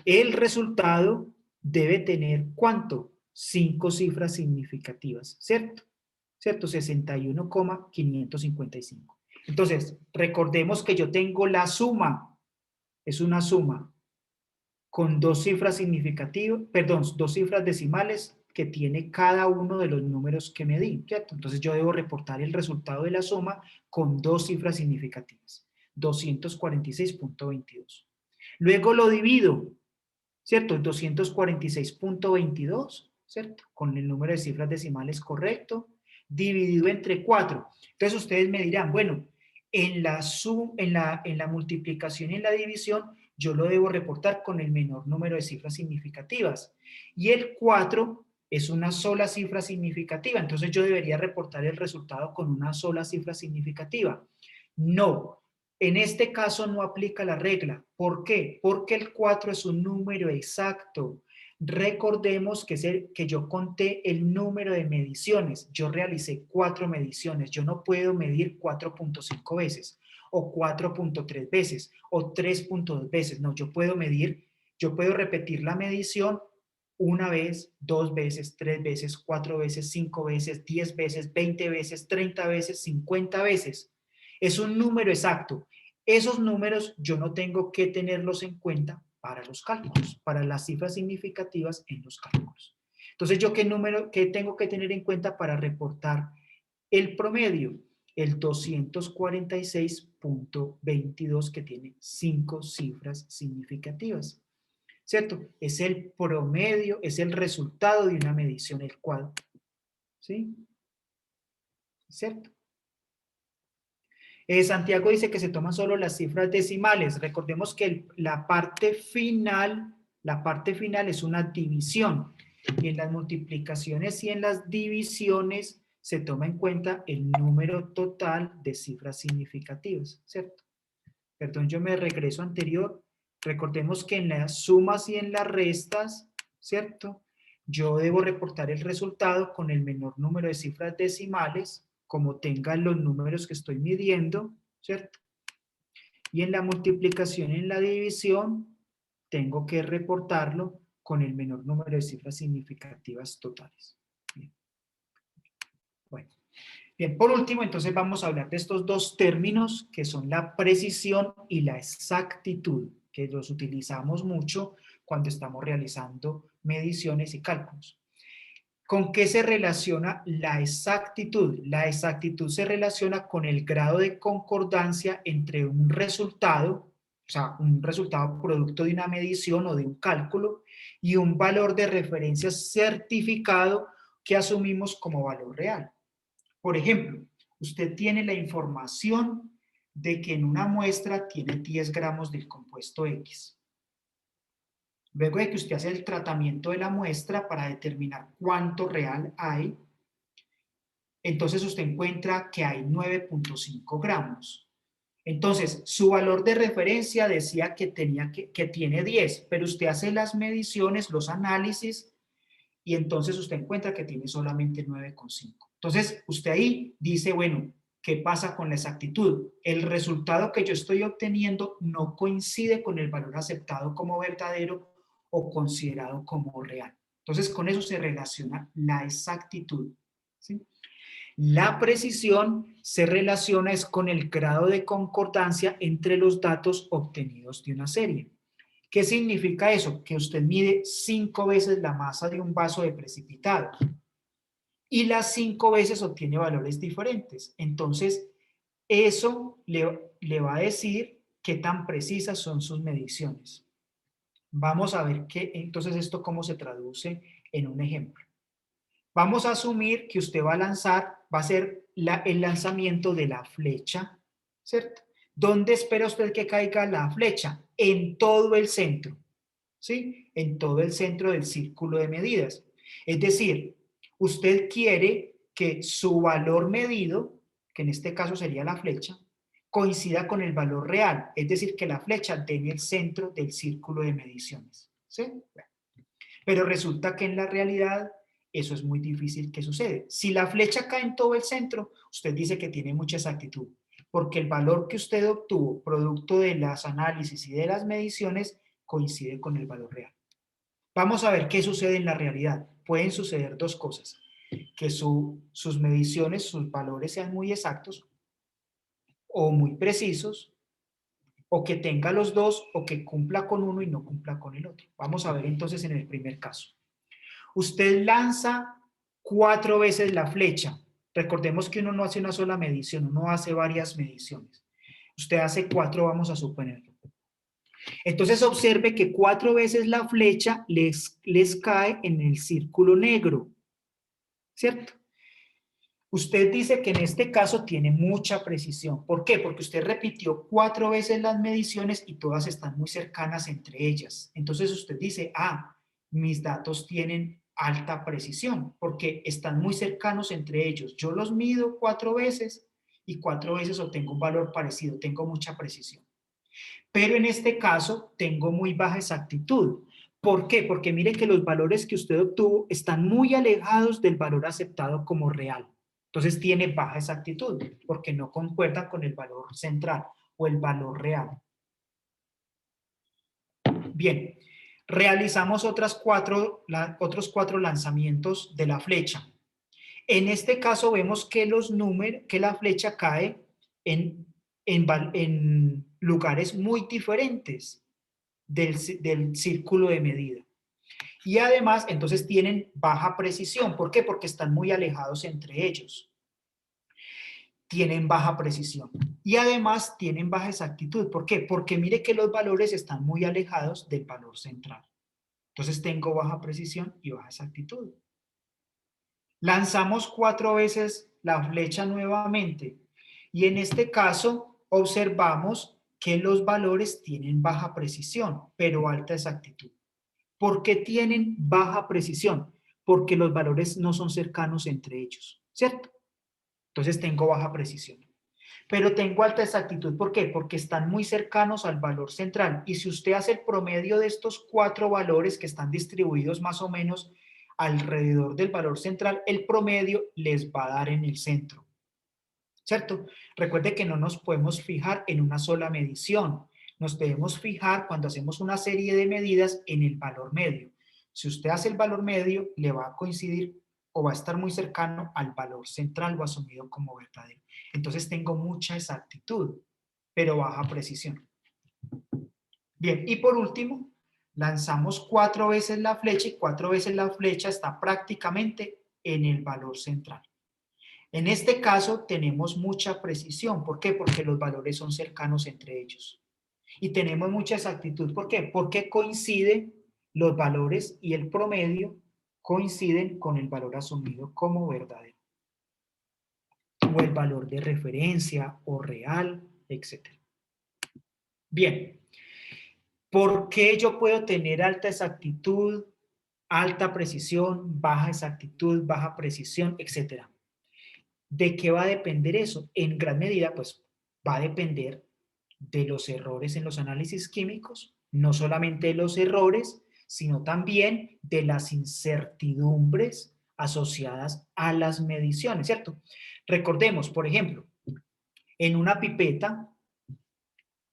Speaker 1: El resultado debe tener, ¿cuánto? 5 cifras significativas, ¿cierto? ¿Cierto? 61,555. Entonces, recordemos que yo tengo la suma, es una suma, con 2 cifras significativas, perdón, 2 cifras decimales que tiene cada uno de los números que me di, ¿cierto? Entonces yo debo reportar el resultado de la suma con 2 cifras significativas, 246,22. Luego lo divido, ¿cierto? 246,22, ¿cierto? Con el número de cifras decimales correcto, dividido entre 4. Entonces ustedes me dirán, bueno, en la multiplicación y en la división, yo lo debo reportar con el menor número de cifras significativas. Y el 4 es una sola cifra significativa, entonces yo debería reportar el resultado con una sola cifra significativa. No, en este caso no aplica la regla. ¿Por qué? Porque el 4 es un número exacto. Recordemos que yo conté el número de mediciones. Yo realicé 4 mediciones. Yo no puedo medir 4,5 veces o 4,3 veces o 3,2 veces. No, yo puedo repetir la medición una vez, 2 veces, 3 veces, 4 veces, 5 veces, 10 veces, 20 veces, 30 veces, 50 veces. Es un número exacto. Esos números yo no tengo que tenerlos en cuenta para los cálculos, para las cifras significativas en los cálculos. Entonces, ¿yo qué tengo que tener en cuenta para reportar el promedio? El 246,22 que tiene 5 cifras significativas, ¿cierto? Es el promedio, es el resultado de una medición, el cuadro, ¿sí? ¿Cierto? Santiago dice que se toman solo las cifras decimales. Recordemos que la parte final es una división. Y en las multiplicaciones y en las divisiones se toma en cuenta el número total de cifras significativas, ¿cierto? Perdón, yo me regreso anterior. Recordemos que en las sumas y en las restas, ¿cierto? Yo debo reportar el resultado con el menor número de cifras decimales, como tengan los números que estoy midiendo, ¿cierto? Y en la multiplicación y en la división, tengo que reportarlo con el menor número de cifras significativas totales. Bien. Bueno. Bien, por último, entonces vamos a hablar de estos dos términos que son la precisión y la exactitud, que los utilizamos mucho cuando estamos realizando mediciones y cálculos. ¿Con qué se relaciona la exactitud? La exactitud se relaciona con el grado de concordancia entre un resultado, o sea, un resultado producto de una medición o de un cálculo, y un valor de referencia certificado que asumimos como valor real. Por ejemplo, usted tiene la información de que en una muestra tiene 10 gramos del compuesto X. Luego de que usted hace el tratamiento de la muestra para determinar cuánto real hay, entonces usted encuentra que hay 9.5 gramos. Entonces, su valor de referencia decía que tiene 10, pero usted hace las mediciones, los análisis, y entonces usted encuentra que tiene solamente 9.5. Entonces, usted ahí dice, bueno, ¿qué pasa con la exactitud? El resultado que yo estoy obteniendo no coincide con el valor aceptado como verdadero o considerado como real. Entonces, con eso se relaciona la exactitud, ¿sí? La precisión se relaciona es con el grado de concordancia entre los datos obtenidos de una serie. ¿Qué significa eso? Que usted mide 5 veces la masa de un vaso de precipitado y las 5 veces obtiene valores diferentes. Entonces, eso le va a decir qué tan precisas son sus mediciones. Vamos a ver entonces esto cómo se traduce en un ejemplo. Vamos a asumir que usted va a hacer el lanzamiento de la flecha, ¿cierto? ¿Dónde espera usted que caiga la flecha? En todo el centro, ¿sí? En todo el centro del círculo de medidas. Es decir, usted quiere que su valor medido, que en este caso sería la flecha, coincida con el valor real, es decir, que la flecha dé en el centro del círculo de mediciones, ¿sí? Bueno. Pero resulta que en la realidad eso es muy difícil que sucede. Si la flecha cae en todo el centro, usted dice que tiene mucha exactitud, porque el valor que usted obtuvo, producto de los análisis y de las mediciones, coincide con el valor real. Vamos a ver qué sucede en la realidad. Pueden suceder dos cosas, que sus mediciones, sus valores sean muy exactos o muy precisos, o que tenga los dos, o que cumpla con uno y no cumpla con el otro. Vamos a ver entonces en el primer caso. Usted lanza 4 veces la flecha. Recordemos que uno no hace una sola medición, uno hace varias mediciones. Usted hace 4, vamos a suponerlo. Entonces observe que 4 veces la flecha les cae en el círculo negro, ¿cierto? Usted dice que en este caso tiene mucha precisión. ¿Por qué? Porque usted repitió 4 veces las mediciones y todas están muy cercanas entre ellas. Entonces usted dice, mis datos tienen alta precisión porque están muy cercanos entre ellos. Yo los mido 4 veces y 4 veces obtengo un valor parecido, tengo mucha precisión. Pero en este caso tengo muy baja exactitud. ¿Por qué? Porque mire que los valores que usted obtuvo están muy alejados del valor aceptado como real. Entonces tiene baja exactitud porque no concuerdan con el valor central o el valor real. Bien, realizamos otros 4 lanzamientos de la flecha. En este caso vemos que la flecha cae en lugares muy diferentes del círculo de medida. Y además, entonces tienen baja precisión. ¿Por qué? Porque están muy alejados entre ellos. Tienen baja precisión. Y además tienen baja exactitud. ¿Por qué? Porque mire que los valores están muy alejados del valor central. Entonces tengo baja precisión y baja exactitud. Lanzamos 4 veces la flecha nuevamente. Y en este caso observamos que los valores tienen baja precisión, pero alta exactitud. ¿Por qué tienen baja precisión? Porque los valores no son cercanos entre ellos, ¿cierto? Entonces tengo baja precisión. Pero tengo alta exactitud. ¿Por qué? Porque están muy cercanos al valor central. Y si usted hace el promedio de estos 4 valores que están distribuidos más o menos alrededor del valor central, el promedio les va a dar en el centro. ¿Cierto? Recuerde que no nos podemos fijar en una sola medición. Nos debemos fijar cuando hacemos una serie de medidas en el valor medio. Si usted hace el valor medio, le va a coincidir o va a estar muy cercano al valor central o asumido como verdadero. Entonces tengo mucha exactitud, pero baja precisión. Bien, y por último, lanzamos 4 veces la flecha y 4 veces la flecha está prácticamente en el valor central. En este caso tenemos mucha precisión. ¿Por qué? Porque los valores son cercanos entre ellos. Y tenemos mucha exactitud. ¿Por qué? Porque coinciden los valores y el promedio coinciden con el valor asumido como verdadero. O el valor de referencia o real, etc. Bien. ¿Por qué yo puedo tener alta exactitud, alta precisión, baja exactitud, baja precisión, etcétera? ¿De qué va a depender eso? En gran medida, pues va a depender de los errores en los análisis químicos, no solamente de los errores, sino también de las incertidumbres asociadas a las mediciones, ¿cierto? Recordemos, por ejemplo, en una pipeta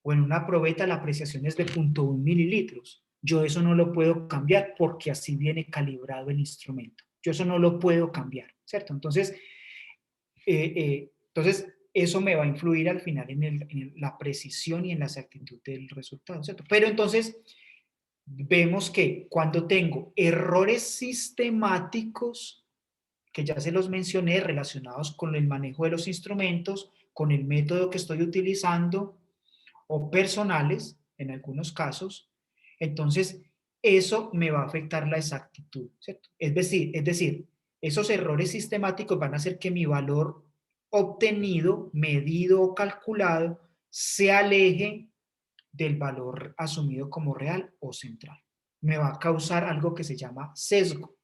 Speaker 1: o en una probeta la apreciación es de 0.1 mililitros. Yo eso no lo puedo cambiar porque así viene calibrado el instrumento. Yo eso no lo puedo cambiar, ¿cierto? Entonces, eso me va a influir al final en la precisión y en la exactitud del resultado, ¿cierto? Pero entonces, vemos que cuando tengo errores sistemáticos, que ya se los mencioné, relacionados con el manejo de los instrumentos, con el método que estoy utilizando, o personales, en algunos casos, entonces eso me va a afectar la exactitud, ¿cierto? Es decir, esos errores sistemáticos van a hacer que mi valor obtenido, medido o calculado se aleje del valor asumido como real o central. Me va a causar algo que se llama sesgo.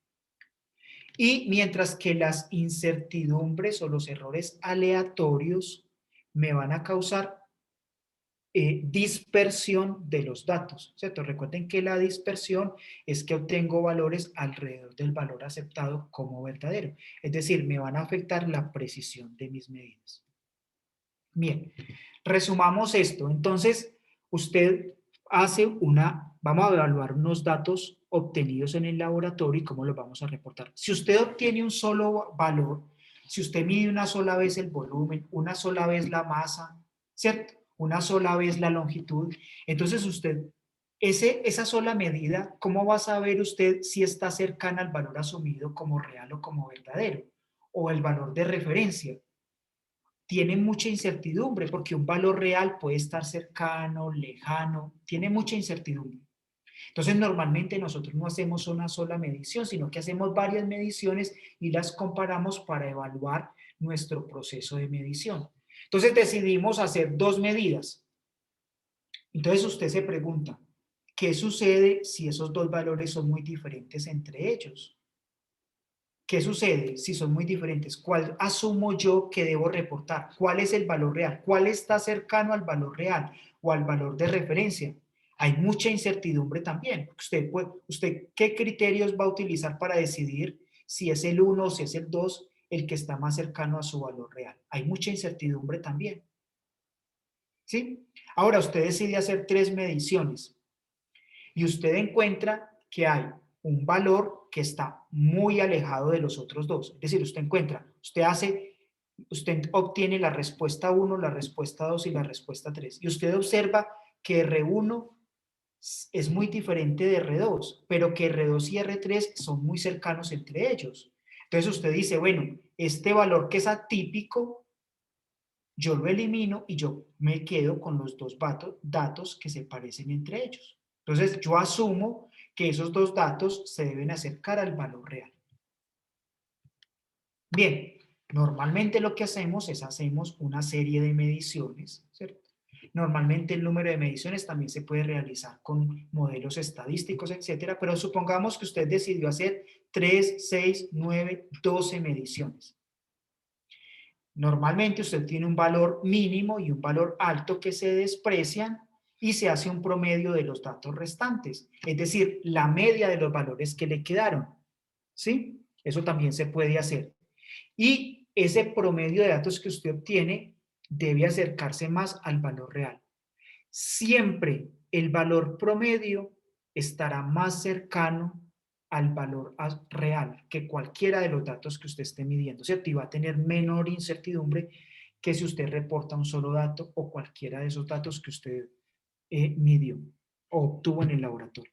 Speaker 1: Y mientras que las incertidumbres o los errores aleatorios me van a causar dispersión de los datos, ¿cierto? Recuerden que la dispersión es que obtengo valores alrededor del valor aceptado como verdadero. Es decir, me van a afectar la precisión de mis medidas. Bien, resumamos esto. Entonces, usted vamos a evaluar unos datos obtenidos en el laboratorio y cómo los vamos a reportar. Si usted obtiene un solo valor, si usted mide una sola vez el volumen, una sola vez la masa, ¿cierto? Una sola vez la longitud, entonces usted, esa sola medida, ¿cómo va a saber usted si está cercana al valor asumido como real o como verdadero? O el valor de referencia. Tiene mucha incertidumbre porque un valor real puede estar cercano, lejano, tiene mucha incertidumbre. Entonces, normalmente nosotros no hacemos una sola medición, sino que hacemos varias mediciones y las comparamos para evaluar nuestro proceso de medición. Entonces, decidimos hacer 2 medidas. Entonces, usted se pregunta, ¿qué sucede si esos 2 valores son muy diferentes entre ellos? ¿Qué sucede si son muy diferentes? ¿Cuál asumo yo que debo reportar? ¿Cuál es el valor real? ¿Cuál está cercano al valor real o al valor de referencia? Hay mucha incertidumbre también. ¿Usted qué criterios va a utilizar para decidir si es el 1 o si es el 2 el que está más cercano a su valor real? Hay mucha incertidumbre también. ¿Sí? Ahora usted decide hacer 3 mediciones y usted encuentra que hay un valor que está muy alejado de los otros dos. Es decir, usted obtiene la respuesta 1, la respuesta 2 y la respuesta 3. Y usted observa que R1 es muy diferente de R2, pero que R2 y R3 son muy cercanos entre ellos. Entonces usted dice, bueno, este valor que es atípico, yo lo elimino y yo me quedo con los 2 datos que se parecen entre ellos. Entonces, yo asumo que esos 2 datos se deben acercar al valor real. Bien, normalmente lo que hacemos es hacemos una serie de mediciones, ¿cierto? Normalmente el número de mediciones también se puede realizar con modelos estadísticos, etcétera, pero supongamos que usted decidió hacer 3, 6, 9, 12 mediciones. Normalmente usted tiene un valor mínimo y un valor alto que se desprecian y se hace un promedio de los datos restantes, es decir, la media de los valores que le quedaron. ¿Sí? Eso también se puede hacer. Y ese promedio de datos que usted obtiene debe acercarse más al valor real. Siempre el valor promedio estará más cercano al valor real que cualquiera de los datos que usted esté midiendo, ¿cierto? Y va a tener menor incertidumbre que si usted reporta un solo dato o cualquiera de esos datos que usted midió o obtuvo en el laboratorio.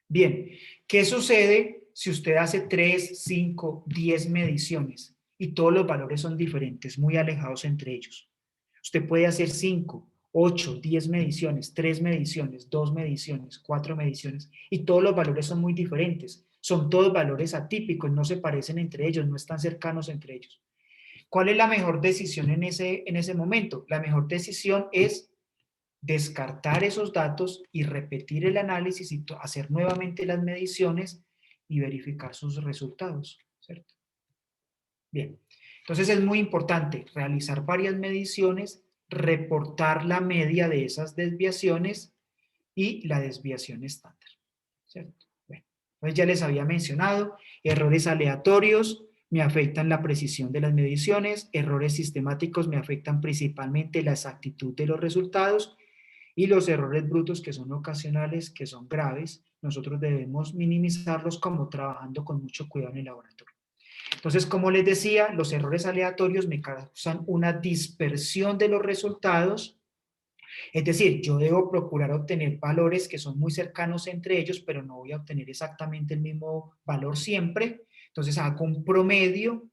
Speaker 1: Bien, ¿qué sucede si usted hace 3, 5, 10 mediciones y todos los valores son diferentes, muy alejados entre ellos? Usted puede hacer 5, 8, 10 mediciones, 3 mediciones, 2 mediciones, 4 mediciones y todos los valores son muy diferentes. Son todos valores atípicos, no se parecen entre ellos, no están cercanos entre ellos. ¿Cuál es la mejor decisión en ese momento? La mejor decisión es descartar esos datos y repetir el análisis y hacer nuevamente las mediciones y verificar sus resultados, ¿cierto? Bien, entonces es muy importante realizar varias mediciones, reportar la media de esas desviaciones y la desviación estándar, ¿cierto? Bueno, pues ya les había mencionado, errores aleatorios me afectan la precisión de las mediciones, errores sistemáticos me afectan principalmente la exactitud de los resultados y los errores brutos que son ocasionales, que son graves, nosotros debemos minimizarlos como trabajando con mucho cuidado en el laboratorio. Entonces, como les decía, los errores aleatorios me causan una dispersión de los resultados, es decir, yo debo procurar obtener valores que son muy cercanos entre ellos, pero no voy a obtener exactamente el mismo valor siempre. Entonces hago un promedio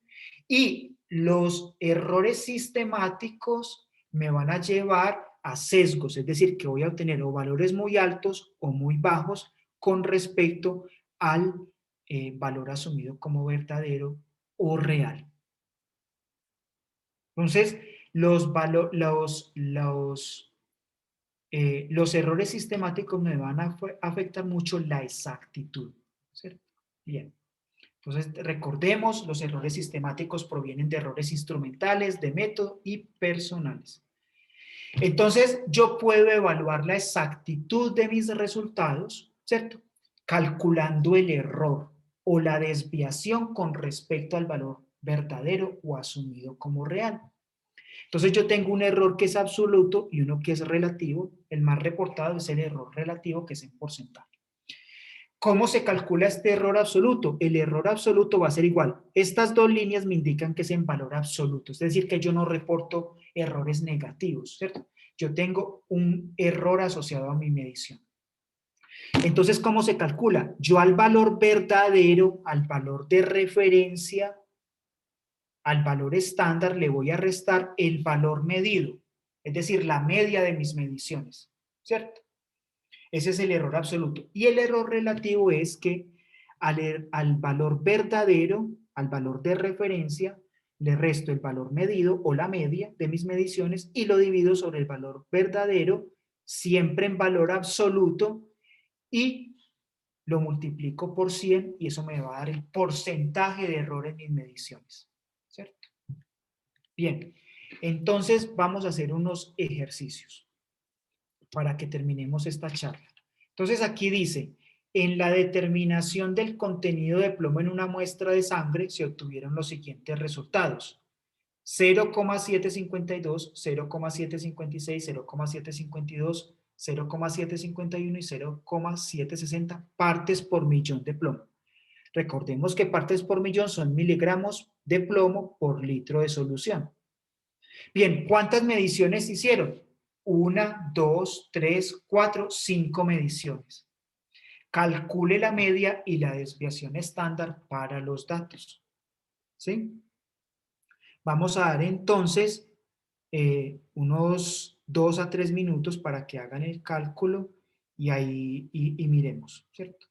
Speaker 1: y los errores sistemáticos me van a llevar a sesgos, es decir, que voy a obtener o valores muy altos o muy bajos con respecto al valor asumido como verdadero o real. Entonces, los errores sistemáticos me van a afectar mucho la exactitud, ¿cierto? Bien. Entonces, recordemos, los errores sistemáticos provienen de errores instrumentales, de método y personales. Entonces, yo puedo evaluar la exactitud de mis resultados, ¿cierto? Calculando el error o la desviación con respecto al valor verdadero o asumido como real. Entonces yo tengo un error que es absoluto y uno que es relativo. El más reportado es el error relativo, que es en porcentaje. ¿Cómo se calcula este error absoluto? El error absoluto va a ser igual. Estas dos líneas me indican que es en valor absoluto, es decir, que yo no reporto errores negativos, ¿cierto? Yo tengo un error asociado a mi medición. Entonces, ¿cómo se calcula? Yo al valor verdadero, al valor de referencia, al valor estándar le voy a restar el valor medido, es decir, la media de mis mediciones, ¿cierto? Ese es el error absoluto. Y el error relativo es que al valor verdadero, al valor de referencia, le resto el valor medido o la media de mis mediciones y lo divido sobre el valor verdadero, siempre en valor absoluto, y lo multiplico por 100 y eso me va a dar el porcentaje de error en mis mediciones, ¿cierto? Bien, entonces vamos a hacer unos ejercicios para que terminemos esta charla. Entonces aquí dice, en la determinación del contenido de plomo en una muestra de sangre se obtuvieron los siguientes resultados. 0,752, 0,756, 0,752, 0,751 y 0,760 partes por millón de plomo. Recordemos que partes por millón son miligramos de plomo por litro de solución. Bien, ¿cuántas mediciones hicieron? 1, 2, 3, 4, 5 mediciones. Calcule la media y la desviación estándar para los datos. ¿Sí? Vamos a dar entonces unos 2 a 3 minutos para que hagan el cálculo y ahí y miremos, ¿cierto?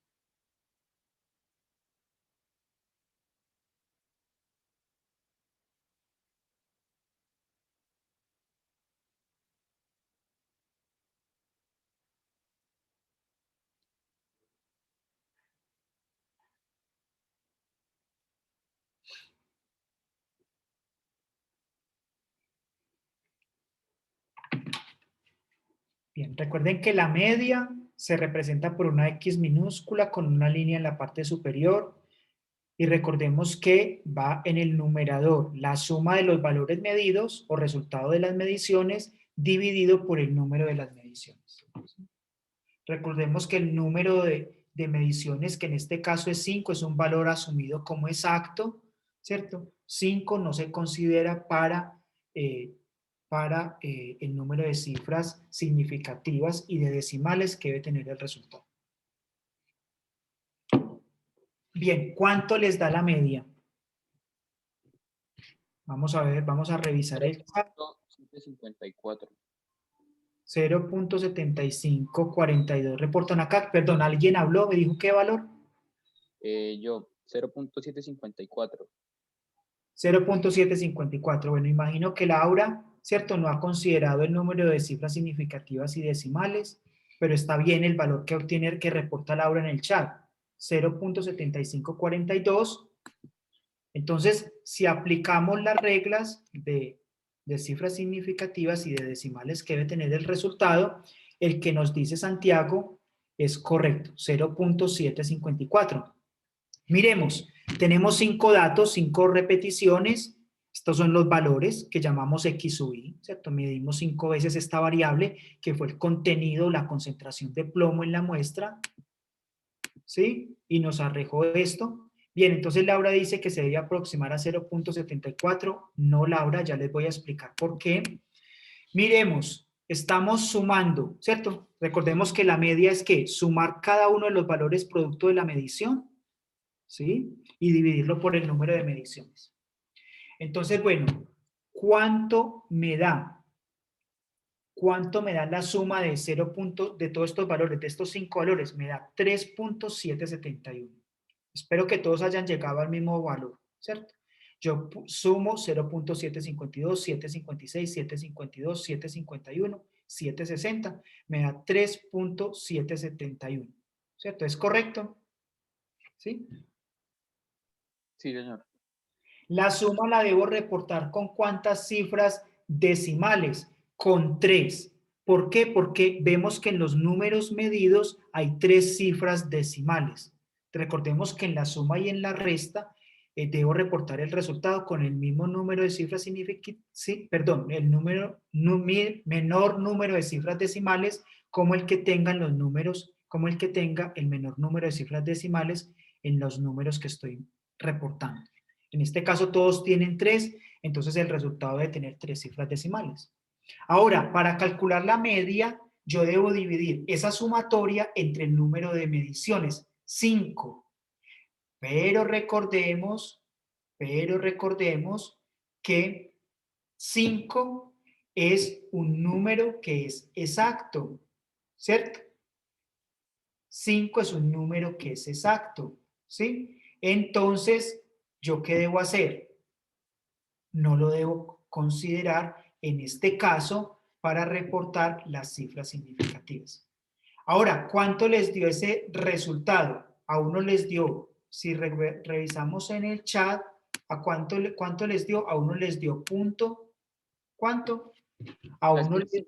Speaker 1: Bien, recuerden que la media se representa por una X minúscula con una línea en la parte superior. Y recordemos que va en el numerador la suma de los valores medidos o resultado de las mediciones dividido por el número de las mediciones. Recordemos que el número de mediciones, que en este caso es 5, es un valor asumido como exacto, ¿cierto? 5 no se considera para el número de cifras significativas y de decimales que debe tener el resultado. Bien, ¿cuánto les da la media? Vamos a ver, vamos a revisar el chat.
Speaker 2: 0.754.
Speaker 1: 0.7542 reportan acá. Perdón, ¿alguien habló? ¿Me dijo qué valor?
Speaker 2: Yo, 0.754.
Speaker 1: 0.754. Bueno, imagino que Laura, ¿cierto? No ha considerado el número de cifras significativas y decimales, pero está bien el valor que obtiene, que reporta Laura en el chat. 0.7542. Entonces, si aplicamos las reglas de cifras significativas y de decimales que debe tener el resultado, el que nos dice Santiago es correcto, 0.754. Miremos, tenemos 5 datos, 5 repeticiones. Estos son los valores que llamamos X sub I, ¿cierto? Medimos 5 veces esta variable, que fue el contenido, la concentración de plomo en la muestra, ¿sí? Y nos arrojó esto. Bien, entonces Laura dice que se debe aproximar a 0.74. No, Laura, ya les voy a explicar por qué. Miremos, estamos sumando, ¿cierto? Recordemos que la media es que sumar cada uno de los valores producto de la medición, ¿sí? Y dividirlo por el número de mediciones. Entonces, bueno, ¿cuánto me da? ¿Cuánto me da la suma de 0. De todos estos valores, de estos 5 valores? Me da 3.771. Espero que todos hayan llegado al mismo valor, ¿cierto? Yo sumo 0.752, 756, 752, 751, 760, me da 3.771, ¿cierto? ¿Es correcto? ¿Sí?
Speaker 2: Sí, señor.
Speaker 1: La suma la debo reportar con ¿cuántas cifras decimales? Con 3. ¿Por qué? Porque vemos que en los números medidos hay 3 cifras decimales. Recordemos que en la suma y en la resta debo reportar el resultado con el mismo número de cifras significativas, sí, perdón, el menor número de cifras decimales como el que tengan los números, como el que tenga el menor número de cifras decimales en los números que estoy reportando. En este caso todos tienen 3, entonces el resultado debe tener 3 cifras decimales. Ahora, para calcular la media, yo debo dividir esa sumatoria entre el número de mediciones, 5. Pero recordemos que 5 es un número que es exacto, ¿cierto? 5 es un número que es exacto, ¿sí? Entonces, ¿yo qué debo hacer? No lo debo considerar en este caso para reportar las cifras significativas. Ahora, ¿cuánto les dio ese resultado? A uno les dio, si revisamos en el chat, ¿a cuánto les dio? A uno les dio punto, ¿cuánto? A
Speaker 2: Es
Speaker 1: uno
Speaker 2: que
Speaker 1: les...
Speaker 2: decía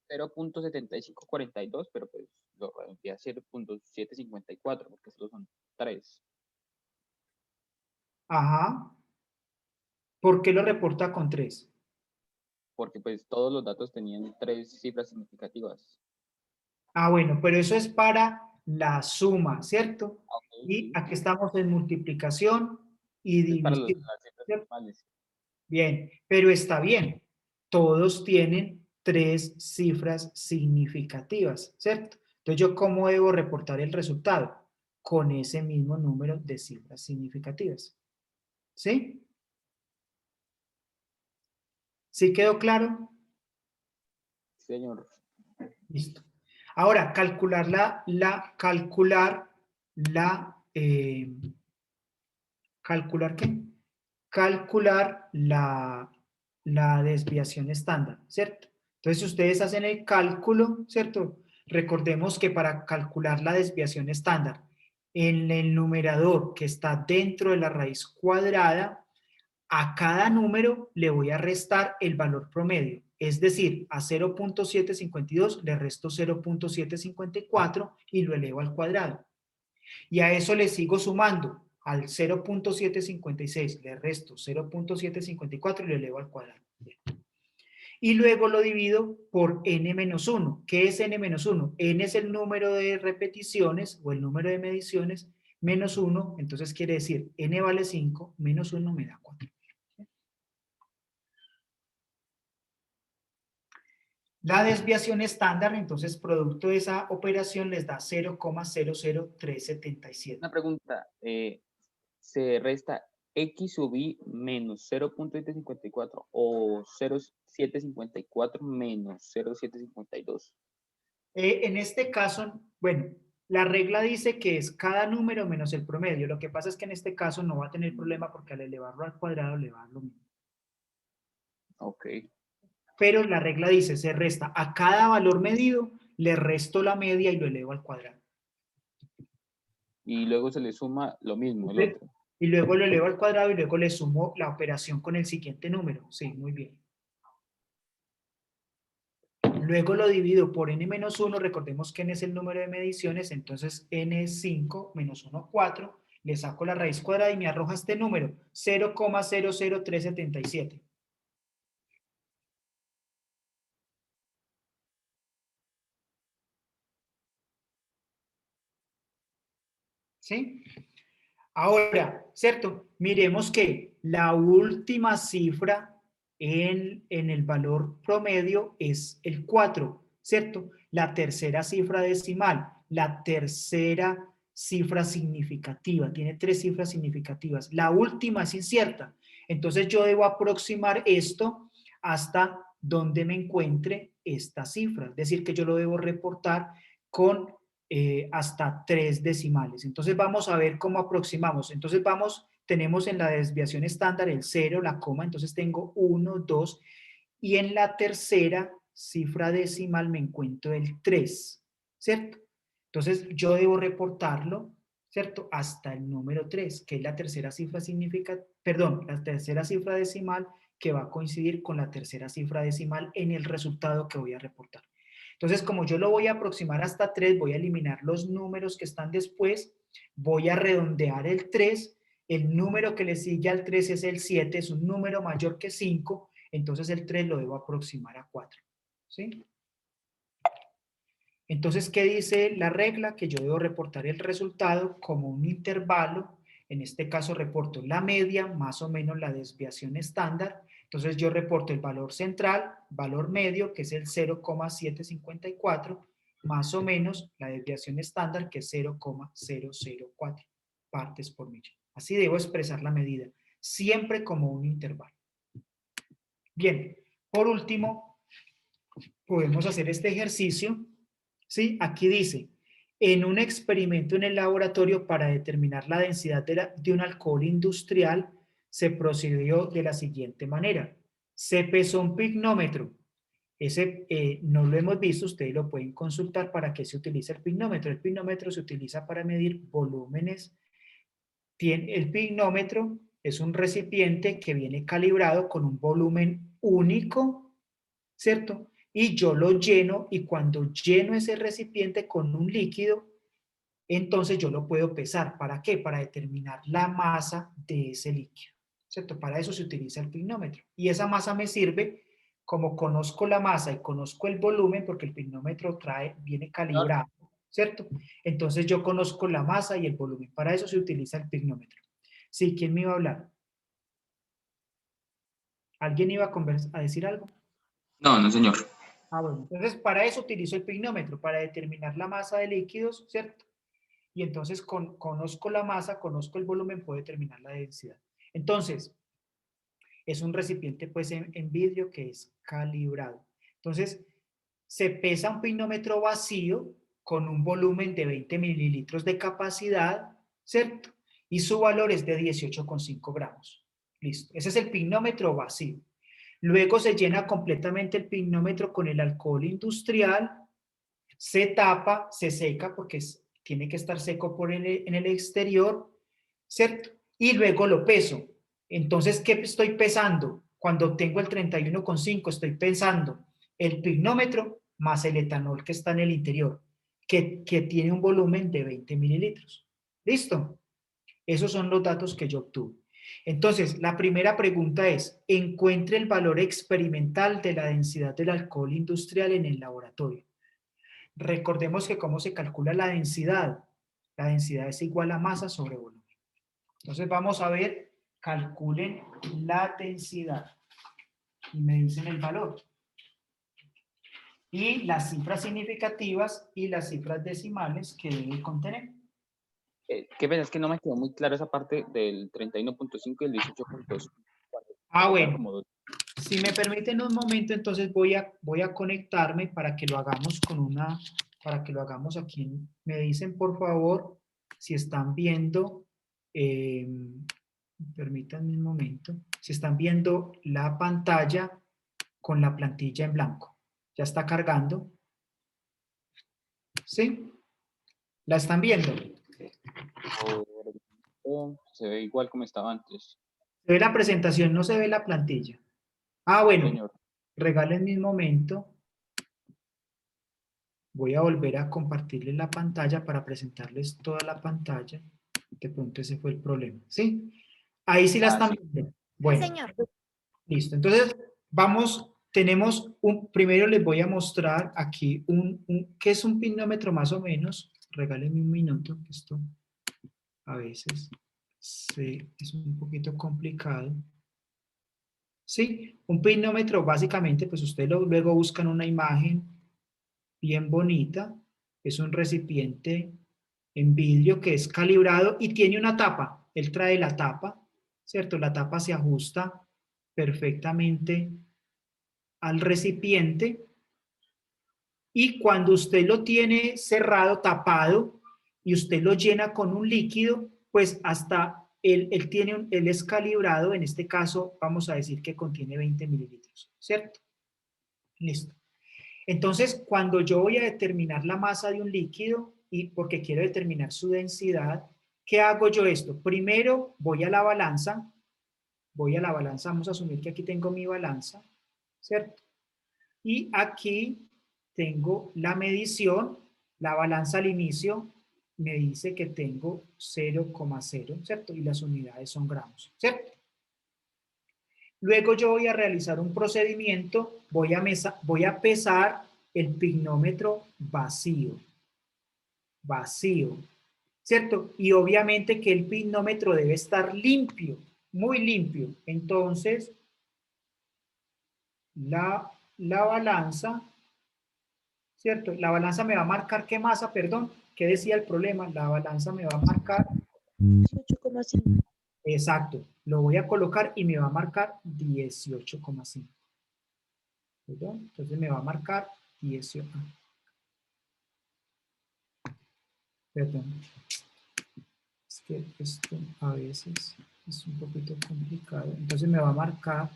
Speaker 2: 0.7542, pero pues lo redondea a 0.754 porque estos son 3.
Speaker 1: Ajá. ¿Por qué lo reporta con 3?
Speaker 2: Porque pues todos los datos tenían 3 cifras significativas.
Speaker 1: Ah, bueno, pero eso es para la suma, ¿cierto?
Speaker 2: Ok,
Speaker 1: Y
Speaker 2: sí.
Speaker 1: aquí estamos en multiplicación y
Speaker 2: Es para
Speaker 1: división,
Speaker 2: las cifras
Speaker 1: ¿cierto?
Speaker 2: decimales.
Speaker 1: Bien, pero está bien. Todos tienen 3 cifras significativas, ¿cierto? Entonces, ¿yo cómo debo reportar el resultado? Con ese mismo número de cifras significativas. ¿Sí? ¿Sí quedó claro?
Speaker 2: Señor,
Speaker 1: Listo. Ahora, calcular ¿calcular qué? Calcular la desviación estándar, ¿cierto? Entonces, si ustedes hacen el cálculo, ¿cierto? Recordemos que para calcular la desviación estándar, en el numerador que está dentro de la raíz cuadrada, a cada número le voy a restar el valor promedio. Es decir, a 0.752 le resto 0.754 y lo elevo al cuadrado. Y a eso le sigo sumando. Al 0.756 le resto 0.754 y lo elevo al cuadrado. Y luego lo divido por n-1. ¿Qué es n-1? N es el número de repeticiones o el número de mediciones menos 1. Entonces quiere decir n vale 5, menos 1 me da 4. La desviación estándar, entonces, producto de esa operación les da 0,00377.
Speaker 2: Una pregunta, ¿se resta x sub i menos 0.754 o 0.754 menos 0.752?
Speaker 1: En este caso, bueno, la regla dice que es cada número menos el promedio. Lo que pasa es que en este caso no va a tener problema porque al elevarlo al cuadrado le va a dar lo mismo.
Speaker 2: Ok.
Speaker 1: Pero la regla dice, se resta a cada valor medido, le resto la media y lo elevo al cuadrado.
Speaker 2: Y luego se le suma lo mismo, el otro.
Speaker 1: Y luego lo elevo al cuadrado y luego le sumo la operación con el siguiente número. Sí, muy bien. Luego lo divido por n-1, recordemos que n es el número de mediciones, entonces n es 5, menos 1, 4, le saco la raíz cuadrada y me arroja este número, 0,00377. ¿Sí? Ahora, ¿cierto? Miremos que la última cifra en el valor promedio es el 4, ¿cierto? La tercera cifra decimal, la tercera cifra significativa, tiene 3 cifras significativas. La última es incierta. Entonces yo debo aproximar esto hasta donde me encuentre esta cifra. Es decir, que yo lo debo reportar con hasta 3 decimales. Entonces vamos a ver cómo aproximamos. Entonces tenemos en la desviación estándar el 0, la coma, entonces tengo 1, 2, y en la tercera cifra decimal me encuentro el 3, ¿cierto? Entonces yo debo reportarlo, ¿cierto? Hasta el número 3, que es la tercera cifra la tercera cifra decimal que va a coincidir con la tercera cifra decimal en el resultado que voy a reportar. Entonces, como yo lo voy a aproximar hasta 3, voy a eliminar los números que están después, voy a redondear el 3, el número que le sigue al 3 es el 7, es un número mayor que 5, entonces el 3 lo debo aproximar a 4. ¿Sí? Entonces, ¿qué dice la regla? Que yo debo reportar el resultado como un intervalo. En este caso reporto la media, más o menos la desviación estándar. Entonces yo reporto el valor central, valor medio, que es el 0,754, más o menos la desviación estándar, que es 0,004 partes por millón. Así debo expresar la medida, siempre como un intervalo. Bien, por último, podemos hacer este ejercicio. ¿Sí? Aquí dice, en un experimento en el laboratorio para determinar la densidad de un alcohol industrial, se procedió de la siguiente manera. Se pesó un pignómetro. Ese no lo hemos visto, ustedes lo pueden consultar para qué se utiliza el pignómetro. El pignómetro se utiliza para medir volúmenes. El pignómetro es un recipiente que viene calibrado con un volumen único, ¿cierto? Y yo lo lleno y cuando lleno ese recipiente con un líquido, entonces yo lo puedo pesar. ¿Para qué? Para determinar la masa de ese líquido, ¿cierto? Para eso se utiliza el pignómetro. Y esa masa me sirve, como conozco la masa y conozco el volumen, porque el pignómetro viene calibrado, ¿cierto? Entonces yo conozco la masa y el volumen. Para eso se utiliza el pignómetro. Sí, ¿quién me iba a hablar? ¿Alguien iba a decir algo?
Speaker 3: No, no, señor.
Speaker 1: Bueno, entonces para eso utilizo el pignómetro, para determinar la masa de líquidos, ¿cierto? Y entonces conozco la masa, conozco el volumen, puedo determinar la densidad. Entonces, es un recipiente pues en vidrio que es calibrado. Entonces, se pesa un pignómetro vacío con un volumen de 20 mililitros de capacidad, ¿cierto? Y su valor es de 18,5 gramos. Listo. Ese es el pignómetro vacío. Luego se llena completamente el pignómetro con el alcohol industrial, se tapa, se seca porque tiene que estar seco en el exterior, ¿cierto? Y luego lo peso. Entonces, ¿qué estoy pesando? Cuando obtengo el 31,5 estoy pensando el pignómetro más el etanol que está en el interior, que tiene un volumen de 20 mililitros. ¿Listo? Esos son los datos que yo obtuve. Entonces, la primera pregunta es, encuentre el valor experimental de la densidad del alcohol industrial en el laboratorio. Recordemos que cómo se calcula la densidad. La densidad es igual a masa sobre volumen. Entonces vamos a ver, calculen la densidad y me dicen el valor. Y las cifras significativas y las cifras decimales que debe contener.
Speaker 2: Qué pena, es que no me quedó muy claro esa parte del 31.5 y el 18.5.
Speaker 1: Bueno, si me permiten un momento, entonces voy a conectarme para que lo hagamos aquí. Me dicen, por favor, si están viendo, permítanme un momento, si están viendo la pantalla con la plantilla en blanco. ¿Ya está cargando? ¿Sí? ¿La están viendo?
Speaker 2: Se ve igual como estaba antes.
Speaker 1: Se ve la presentación, no se ve la plantilla. Ah, bueno,
Speaker 2: Señor.
Speaker 1: regálenme un momento. Voy a volver a compartirles la pantalla para presentarles toda la pantalla. De pronto ese fue el problema. ¿Sí? Ahí sí la están
Speaker 2: Sí.
Speaker 1: viendo. Bueno,
Speaker 3: Señor.
Speaker 1: listo. Entonces, primero les voy a mostrar aquí ¿qué es un pignómetro más o menos? Regálenme un minuto, que esto a veces es un poquito complicado. Sí, un pignómetro básicamente, pues ustedes luego buscan una imagen bien bonita, es un recipiente en vidrio que es calibrado y tiene una tapa. Él trae la tapa, ¿cierto? La tapa se ajusta perfectamente al recipiente y cuando usted lo tiene cerrado, tapado, y usted lo llena con un líquido, pues hasta él es calibrado, en este caso vamos a decir que contiene 20 mililitros, ¿cierto? Listo. Entonces, cuando yo voy a determinar la masa de un líquido, y porque quiero determinar su densidad, ¿qué hago yo esto? Primero voy a la balanza, vamos a asumir que aquí tengo mi balanza, ¿cierto? Y aquí tengo la medición, la balanza al inicio me dice que tengo 0,0, ¿cierto? Y las unidades son gramos, ¿cierto? Luego yo voy a realizar un procedimiento, voy a pesar el pignómetro vacío, ¿cierto? Y obviamente que el pignómetro debe estar limpio, muy limpio. Entonces, la balanza, ¿cierto? La balanza me va a marcar qué masa, perdón, ¿qué decía el problema? La balanza me va a marcar
Speaker 3: 18,5.
Speaker 1: exacto, lo voy a colocar y me va a marcar 18,5. ¿Perdón? Entonces me va a marcar 18. Perdón. Es que esto a veces es un poquito complicado. Entonces me va a marcar.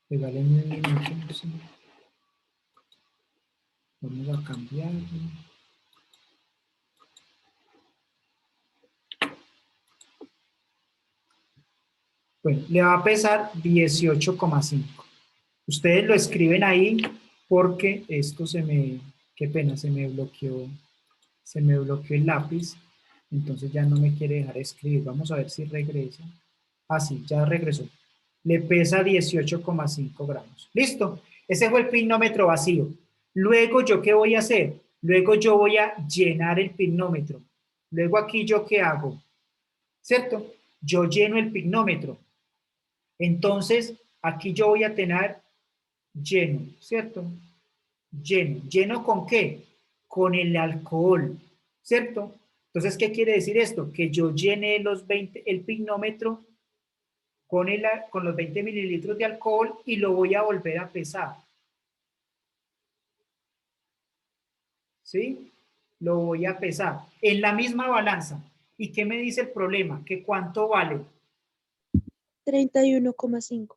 Speaker 1: Regálenme un minuto. ¿Sí? Vamos a cambiarlo. Bueno, le va a pesar 18,5. Ustedes lo escriben ahí porque esto qué pena, se me bloqueó el lápiz, entonces ya no me quiere dejar escribir. Vamos a ver si regresa. Ah, sí, ya regresó. Le pesa 18,5 gramos. ¿Listo? Ese fue el pignómetro vacío. Luego, ¿yo qué voy a hacer? Luego yo voy a llenar el pignómetro. Luego aquí, ¿yo qué hago? ¿Cierto? Yo lleno el pignómetro. Entonces, aquí yo voy a tener lleno, ¿cierto? Lleno. ¿Lleno con qué? Con el alcohol, ¿cierto? Entonces, ¿qué quiere decir esto? Que yo llené el pignómetro con los 20 mililitros de alcohol y lo voy a volver a pesar. ¿Sí? Lo voy a pesar en la misma balanza. ¿Y qué me dice el problema? ¿Que cuánto vale?
Speaker 3: 31,5.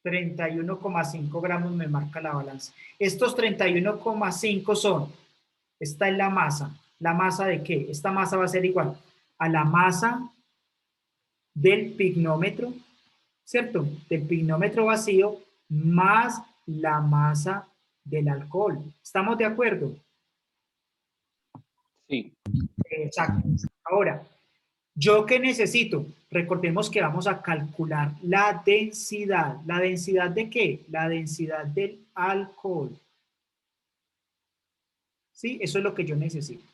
Speaker 1: 31,5 gramos me marca la balanza. Estos 31,5 son, esta es la masa, ¿La masa de qué? Esta masa va a ser igual a la masa del pignómetro, ¿cierto? Del pignómetro vacío más la masa del alcohol. ¿Estamos de acuerdo?
Speaker 2: Sí.
Speaker 1: Exacto. Ahora, ¿yo qué necesito? Recordemos que vamos a calcular la densidad. ¿La densidad de qué? La densidad del alcohol. ¿Sí? Eso es lo que yo necesito.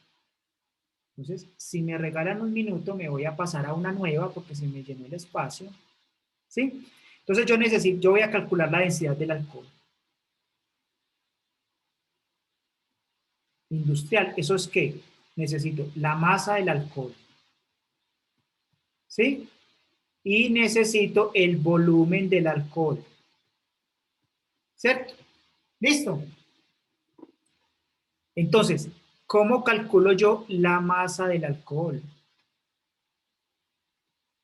Speaker 1: Entonces, si me regalan un minuto, me voy a pasar a una nueva porque se me llenó el espacio. ¿Sí? Entonces, yo voy a calcular la densidad del alcohol. Industrial, ¿eso es qué? Necesito la masa del alcohol. ¿Sí? Y necesito el volumen del alcohol. ¿Cierto? ¿Listo? Entonces, ¿cómo calculo yo la masa del alcohol?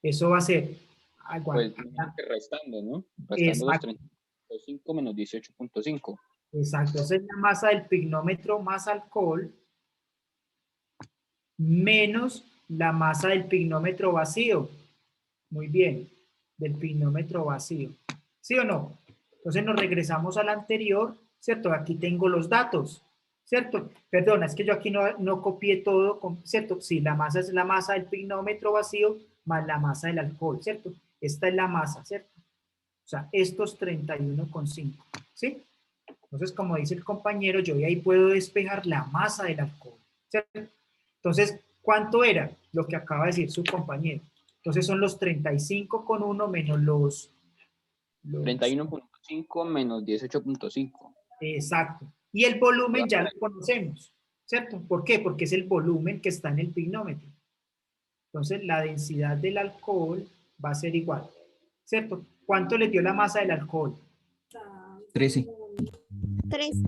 Speaker 1: Eso va a ser,
Speaker 2: Pues restando, ¿no? Restando los
Speaker 1: exacto,
Speaker 2: 30.5 menos 18.5.
Speaker 1: exacto, esa es la masa del pignómetro más alcohol menos la masa del pignómetro vacío. Muy bien, del pignómetro vacío. ¿Sí o no? Entonces nos regresamos al anterior, ¿cierto? Aquí tengo los datos, ¿cierto? Perdona, es que yo aquí no copié todo, ¿cierto? Sí, la masa es la masa del pignómetro vacío más la masa del alcohol, ¿cierto? Esta es la masa, ¿cierto? O sea, estos 31,5, ¿sí? Entonces, como dice el compañero, yo de ahí puedo despejar la masa del alcohol, ¿cierto? Entonces, ¿cuánto era? Lo que acaba de decir su compañero. Entonces son los 35,1 menos los
Speaker 2: 31.5 menos 18.5.
Speaker 1: Exacto. Y el volumen ya lo conocemos, ¿cierto? ¿Por qué? Porque es el volumen que está en el pignómetro. Entonces, la densidad del alcohol va a ser igual, ¿cierto? ¿Cuánto le dio la masa del alcohol?
Speaker 4: 13.
Speaker 2: 13.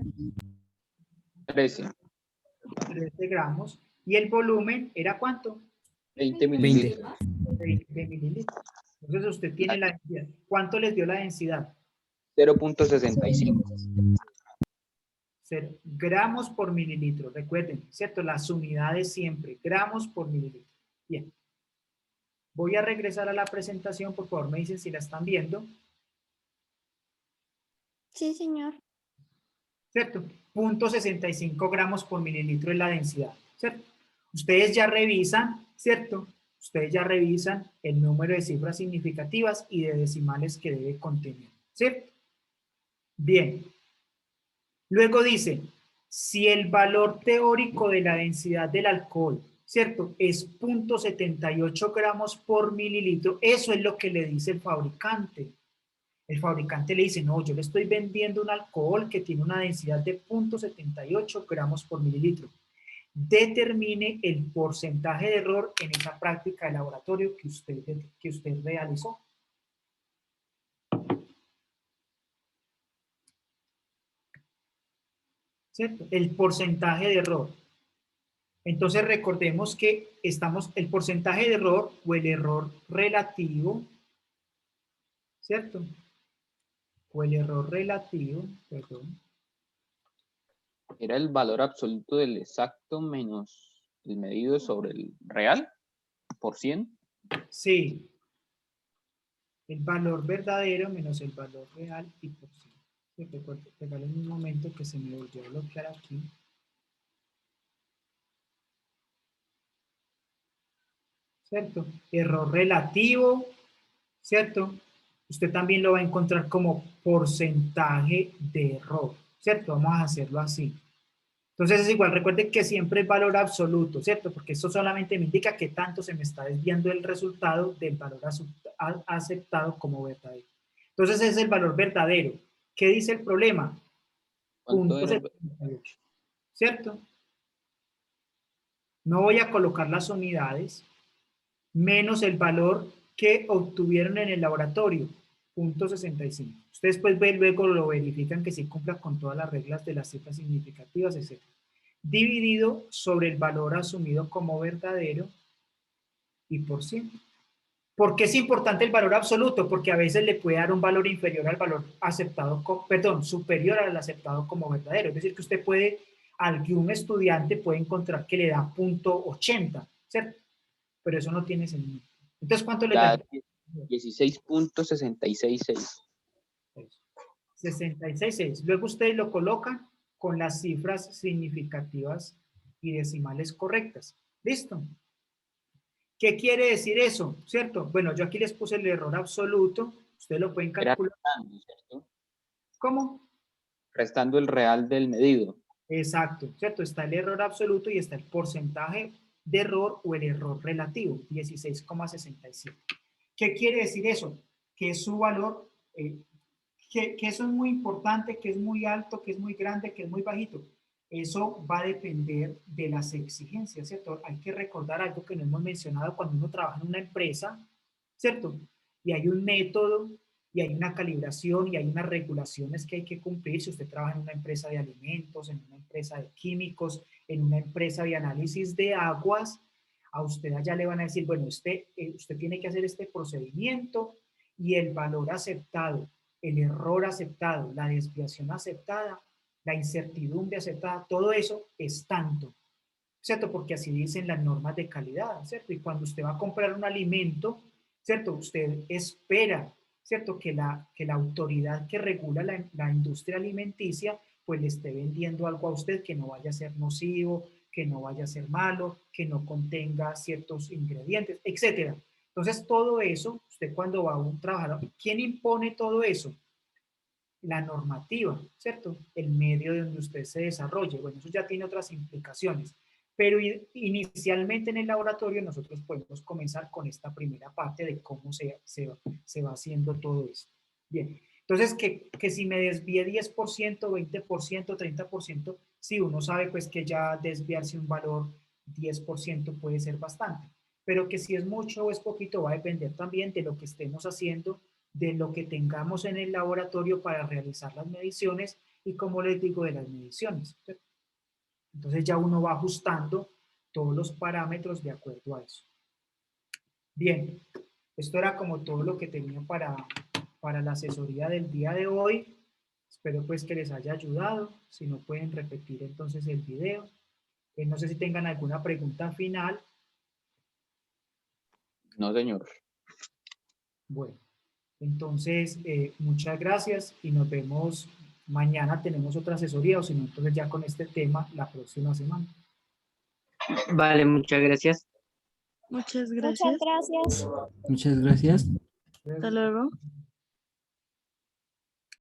Speaker 1: 13 gramos. ¿Y el volumen era cuánto?
Speaker 2: 20
Speaker 4: 20.
Speaker 2: mililitros.
Speaker 1: 20 mililitros. Entonces usted tiene la densidad. ¿Cuánto les dio la densidad?
Speaker 2: 0.65.
Speaker 1: 0 gramos por mililitro. Recuerden, ¿cierto? Las unidades siempre, gramos por mililitro. Bien. Voy a regresar a la presentación, por favor me dicen si la están viendo.
Speaker 3: Sí, señor.
Speaker 1: ¿Cierto? 0.65 gramos por mililitro es la densidad, ¿cierto? Ustedes ya revisan, ¿cierto? Ustedes ya revisan el número de cifras significativas y de decimales que debe contener, ¿cierto? Bien. Luego dice, si el valor teórico de la densidad del alcohol, ¿cierto? Es 0.78 gramos por mililitro, eso es lo que le dice el fabricante. El fabricante le dice, no, yo le estoy vendiendo un alcohol que tiene una densidad de 0.78 gramos por mililitro. Determine el porcentaje de error en esa práctica de laboratorio que usted realizó. ¿Cierto? El porcentaje de error. Entonces recordemos que el porcentaje de error o el error relativo, ¿cierto? O el error relativo, perdón.
Speaker 2: Era el valor absoluto del exacto menos el medido sobre el real por 100.
Speaker 1: Sí. El valor verdadero menos el valor real y por 100. Regalen un momento que se me volvió a bloquear aquí. ¿Cierto? Error relativo, ¿cierto? Usted también lo va a encontrar como porcentaje de error, ¿cierto? Vamos a hacerlo así. Entonces es igual, recuerde que siempre es valor absoluto, ¿cierto? Porque esto solamente me indica que tanto se me está desviando el resultado del valor aceptado como verdadero. Entonces es el valor verdadero. ¿Qué dice el problema?
Speaker 2: ¿Cuánto era?
Speaker 1: 0.78, ¿cierto? No voy a colocar las unidades menos el valor que obtuvieron en el laboratorio, 0.65. Ustedes pues luego lo verifican que sí cumpla con todas las reglas de las cifras significativas, etc. Dividido sobre el valor asumido como verdadero y por 100. ¿Por qué es importante el valor absoluto? Porque a veces le puede dar un valor inferior al valor aceptado, superior al aceptado como verdadero. Es decir, que usted puede Algún estudiante puede encontrar que le da .80, ¿cierto? Pero eso no tiene sentido. Entonces, ¿cuánto le da?
Speaker 2: 16.666.
Speaker 1: 66.6. Luego ustedes lo colocan con las cifras significativas y decimales correctas. ¿Listo? ¿Qué quiere decir eso? ¿Cierto? Bueno, yo aquí les puse el error absoluto. Ustedes lo pueden
Speaker 2: Era
Speaker 1: calcular.
Speaker 2: restando, ¿cierto?
Speaker 1: ¿Cómo?
Speaker 2: Restando el real del medido.
Speaker 1: Exacto, ¿cierto? Está el error absoluto y está el porcentaje de error o el error relativo, 16,67. ¿Qué quiere decir eso? Que es su valor, que eso es muy importante, que es muy alto, que es muy grande, que es muy bajito. Eso va a depender de las exigencias, ¿cierto? Hay que recordar algo que no hemos mencionado cuando uno trabaja en una empresa, ¿cierto? Y hay un método, y hay una calibración, y hay unas regulaciones que hay que cumplir. Si usted trabaja en una empresa de alimentos, en una empresa de químicos, en una empresa de análisis de aguas, a usted allá le van a decir, bueno, usted tiene que hacer este procedimiento y el valor aceptado, el error aceptado, la desviación aceptada, la incertidumbre aceptada, todo eso es tanto, ¿cierto? Porque así dicen las normas de calidad, ¿cierto? Y cuando usted va a comprar un alimento, ¿cierto? Usted espera, ¿cierto? Que la autoridad que regula la industria alimenticia, pues le esté vendiendo algo a usted que no vaya a ser nocivo, que no vaya a ser malo, que no contenga ciertos ingredientes, etcétera. Entonces, todo eso, usted cuando va a un trabajador, ¿quién impone todo eso? La normativa, ¿cierto? El medio donde usted se desarrolle. Bueno, eso ya tiene otras implicaciones. Pero inicialmente en el laboratorio nosotros podemos comenzar con esta primera parte de cómo se va haciendo todo esto. Bien, entonces que si me desvíe 10%, 20%, 30%, sí, uno sabe pues que ya desviarse un valor 10% puede ser bastante. Pero que si es mucho o es poquito va a depender también de lo que estemos haciendo, de lo que tengamos en el laboratorio para realizar las mediciones y, como les digo, de las mediciones. Entonces ya uno va ajustando todos los parámetros de acuerdo a eso. Bien, esto era como todo lo que tenía para la asesoría del día de hoy. Espero pues que les haya ayudado. Si no, pueden repetir entonces el video. No sé si tengan alguna pregunta final.
Speaker 2: No, señor.
Speaker 1: Bueno, entonces muchas gracias y nos vemos mañana. Tenemos otra asesoría, o si no, entonces ya con este tema la próxima semana.
Speaker 5: Vale, muchas gracias.
Speaker 3: Muchas
Speaker 4: Muchas
Speaker 3: gracias.
Speaker 4: gracias.
Speaker 6: Muchas gracias.
Speaker 3: Hasta luego.